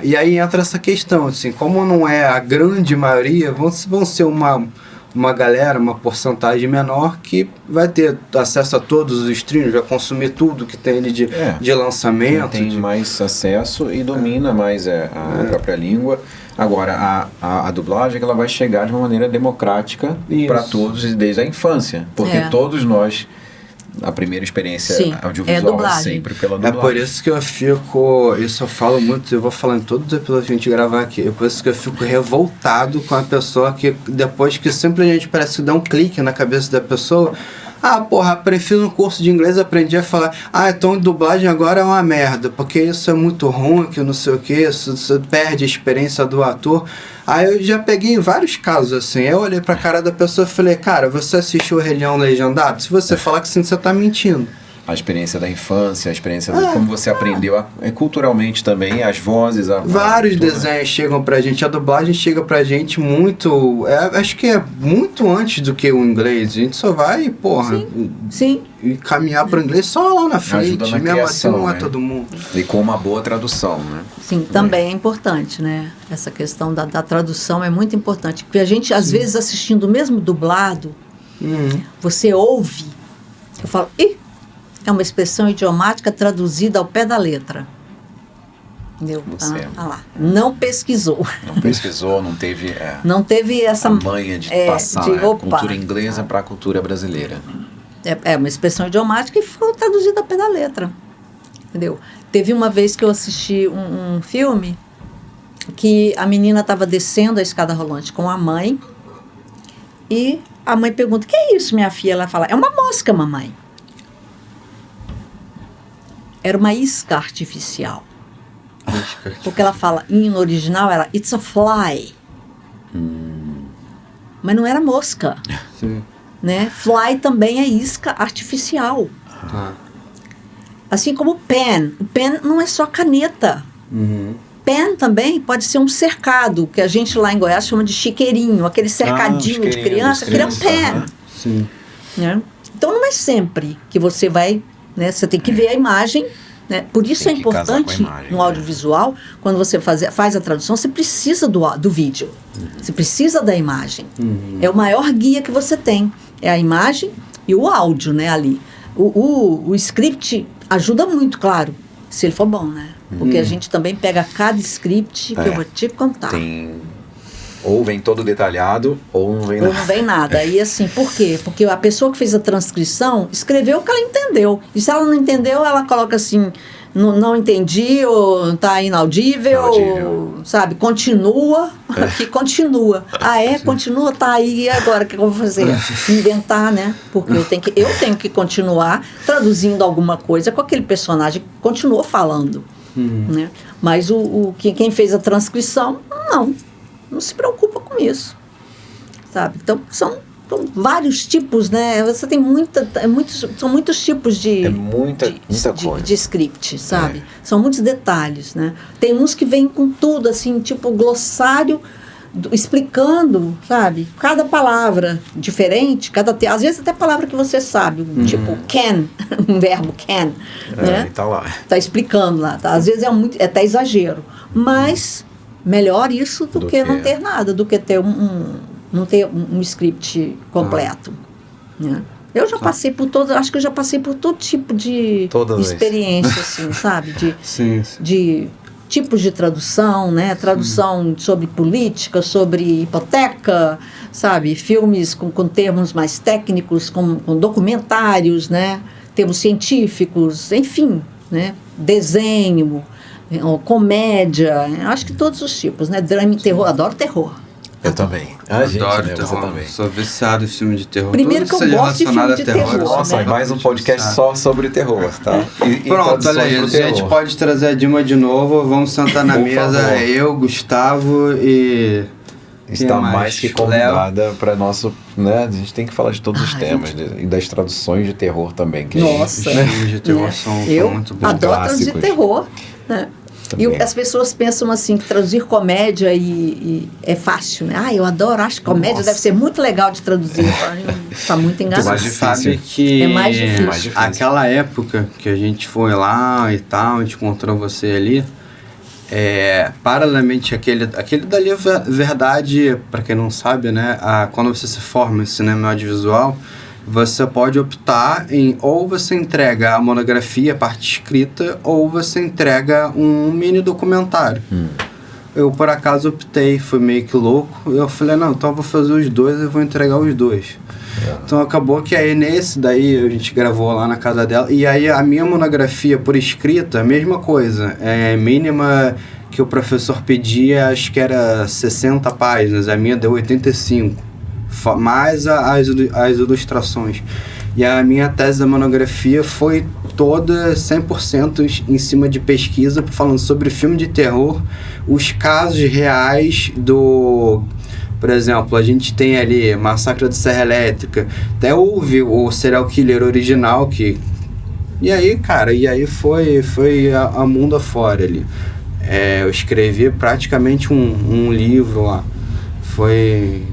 E aí entra essa questão, assim, como não é a grande maioria, vão ser uma galera, uma porcentagem menor que vai ter acesso a todos os streams, vai consumir tudo que tem ali de lançamento. Tem mais acesso e domina mais a própria língua. Agora, a dublagem ela vai chegar de uma maneira democrática para todos desde a infância, porque todos nós a primeira experiência Sim, audiovisual é dublagem. sempre pela É dublagem. por isso que eu fico... Isso eu falo muito, eu vou falar em todos os episódios que a gente gravar aqui. É por isso que eu fico revoltado com a pessoa que depois que simplesmente parece que dá um clique na cabeça da pessoa... Ah, porra, prefiro um curso de inglês, aprendi a falar, então dublagem agora é uma merda, porque isso é muito ruim, que não sei o que, isso perde a experiência do ator. Aí eu já peguei vários casos assim, eu olhei pra cara da pessoa e falei, cara, você assistiu o Rei Leão legendado? Se você falar que sim, você tá mentindo. A experiência da infância, a experiência de como você aprendeu culturalmente também, as vozes. Vários desenhos chegam pra gente, a dublagem chega pra gente muito, acho que é muito antes do que o inglês. A gente só vai, porra, Sim. e caminhar pro inglês só lá na frente. Ajuda na Mesmo criação, assim não é né? todo mundo. E com uma boa tradução, né? Sim, também é importante, né? Essa questão da tradução é muito importante. Porque a gente, às vezes, assistindo mesmo dublado, você ouve, eu falo, é uma expressão idiomática traduzida ao pé da letra. Entendeu? Você. Lá. Não pesquisou. Não pesquisou, não teve Não teve essa a manha de passar de, a opa, cultura inglesa para a cultura brasileira. É uma expressão idiomática e foi traduzida ao pé da letra. Entendeu? Teve uma vez que eu assisti um filme que a menina estava descendo a escada rolante com a mãe e a mãe pergunta, o que é isso, minha filha? Ela fala, é uma mosca, mamãe. Era uma isca artificial. Porque ela fala, no original era, it's a fly. Mas não era mosca. Sim. Né? Fly também é isca artificial. Assim como o pen. O pen não é só caneta. Pen também pode ser um cercado, que a gente lá em Goiás chama de chiqueirinho, aquele cercadinho de criança, que é um pen. Sim. Né? Então não é sempre que você vai, né? Você tem que ver a imagem, né? Por isso Tem é que casar com a importante imagem, no né? audiovisual, quando você faz a tradução, você precisa do vídeo, você precisa da imagem. É o maior guia que você tem, é a imagem e o áudio, né, ali. O script ajuda muito, claro, se ele for bom, né? Porque a gente também pega cada script que eu vou te contar. Ou vem todo detalhado, ou não vem Ou nada. não vem nada. E assim, por quê? Porque a pessoa que fez a transcrição escreveu o que ela entendeu. E se ela não entendeu, ela coloca assim, não entendi, ou tá inaudível, ou, sabe, continua, que continua. Continua, tá aí, e agora o que eu vou fazer? Inventar, né? Porque eu tenho que continuar traduzindo alguma coisa com aquele personagem que continua falando. Né? Mas quem fez a transcrição, não se preocupa com isso, sabe? Então, são vários tipos, né? Você tem são muitos tipos de muita coisa. De script, sabe? São muitos detalhes, né? Tem uns que vêm com tudo, assim, tipo glossário, explicando, sabe? Cada palavra diferente, às vezes até palavra que você sabe, tipo can, um verbo can, né? Tá lá. Tá explicando lá, tá? Às vezes é até exagero, mas melhor isso do que não ter nada, do que ter não ter um script completo, né? Eu já passei por acho que eu já passei por todo tipo de experiência, assim, sabe? De tipos de tradução, né? Tradução sobre política, sobre hipoteca, sabe? Filmes com termos mais técnicos, com documentários, né? Termos científicos, enfim, né? Desenho, comédia, acho que todos os tipos, né? Drama e terror, adoro terror. Eu também. Adoro terror. Você também. Sou viciado em filme de terror. Primeiro que eu gosto de filme de terror. Nossa, mais um podcast só sobre terror, tá? Pronto, olha aí, a gente pode trazer a Dilma de novo, vamos sentar na mesa, favor. eu, Gustavo e... Está mais que convidada para nosso, né? A gente tem que falar de todos os temas e das traduções de terror também. Que Nossa, Os filmes de terror são eu muito bons. adoro Clássicos. traduzir terror, né? E as pessoas pensam assim, que traduzir comédia e é fácil, né? Eu adoro, acho que comédia deve ser muito legal de traduzir. Está muito enganado. Mas sabe que É mais difícil. aquela época que a gente foi lá e tal, a gente encontrou você ali, paralelamente aquele dali é verdade, para quem não sabe, né? Quando você se forma em cinema audiovisual, você pode optar em ou você entrega a monografia, a parte escrita, ou você entrega um mini documentário. eu por acaso optei, fui meio que louco. Eu falei, não, então eu vou fazer os dois e vou entregar os dois. Então acabou que aí nesse daí a gente gravou lá na casa dela. E aí a minha monografia por escrita, mesma coisa. Mínima que o professor pedia, acho que era 60 páginas. A minha deu 85. Mais as ilustrações. E a minha tese da monografia foi toda 100% em cima de pesquisa, falando sobre filme de terror, os casos reais do... Por exemplo, a gente tem ali Massacre da Serra Elétrica, até houve o serial killer original que... E aí, cara, foi a mundo afora ali. Eu escrevi praticamente um livro lá. Foi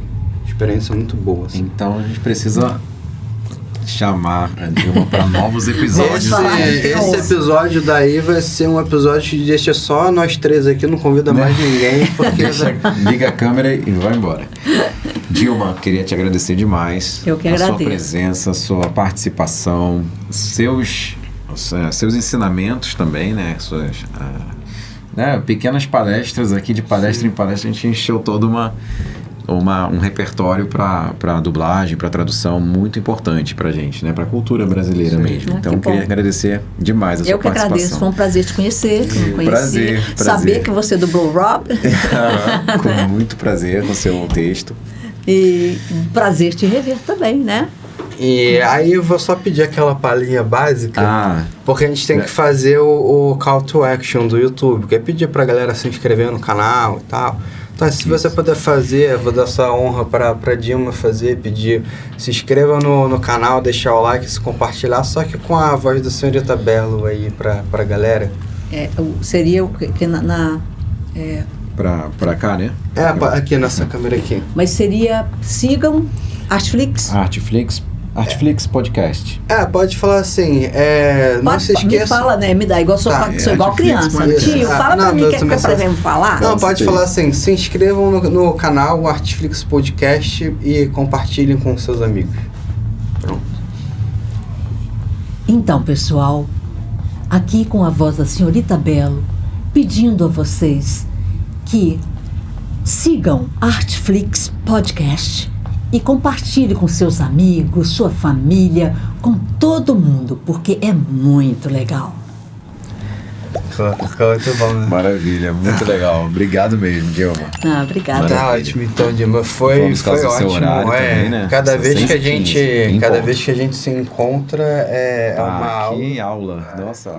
experiência muito boa. Assim. Então a gente precisa chamar a Dilma para novos episódios. Esse episódio daí vai ser um episódio que deixa só nós três aqui, não convida mais ninguém, porque... Liga a câmera e vai embora. Dilma, queria te agradecer demais. Eu que agradeço. Sua presença, sua participação, seus ensinamentos também, né? Suas pequenas palestras aqui, de palestra em palestra, a gente encheu toda um repertório para dublagem, para tradução muito importante para a gente, né? Para a cultura brasileira mesmo. Então, queria agradecer demais a sua participação. Eu que agradeço, foi um prazer te conhecer. Prazer. Saber que você dublou o Rob. Com muito prazer no seu texto. E prazer te rever também, né? E aí eu vou só pedir aquela palhinha básica, porque a gente tem que fazer o call to action do YouTube, que é pedir pra galera se inscrever no canal e tal. Então, se você puder fazer, eu vou dar essa honra pra Dilma fazer, pedir, se inscreva no canal, deixar o like, se compartilhar, só que com a voz da senhorita Belo aí pra galera. Seria o que Pra cá, né? Aqui nessa câmera aqui. Mas seria, sigam Artflix Podcast. Pode falar assim, não se esqueça... Me fala, né? Me dá, igual sou igual criança. Tio, fala pra mim o que é que eu pra falar. Não, pode falar assim, se inscrevam no canal Artflix Podcast e compartilhem com seus amigos. Pronto. Então, pessoal, aqui com a voz da senhorita Belo, pedindo a vocês que sigam Artflix Podcast e compartilhe com seus amigos, sua família, com todo mundo, porque é muito legal. Ficou muito bom, né? Maravilha, muito legal. Obrigado mesmo, Dilma. Obrigada. Tá ótimo, então, Dilma. Foi ótimo. Também, né? Cada vez que a gente se encontra é uma aula. Que aula. Nossa.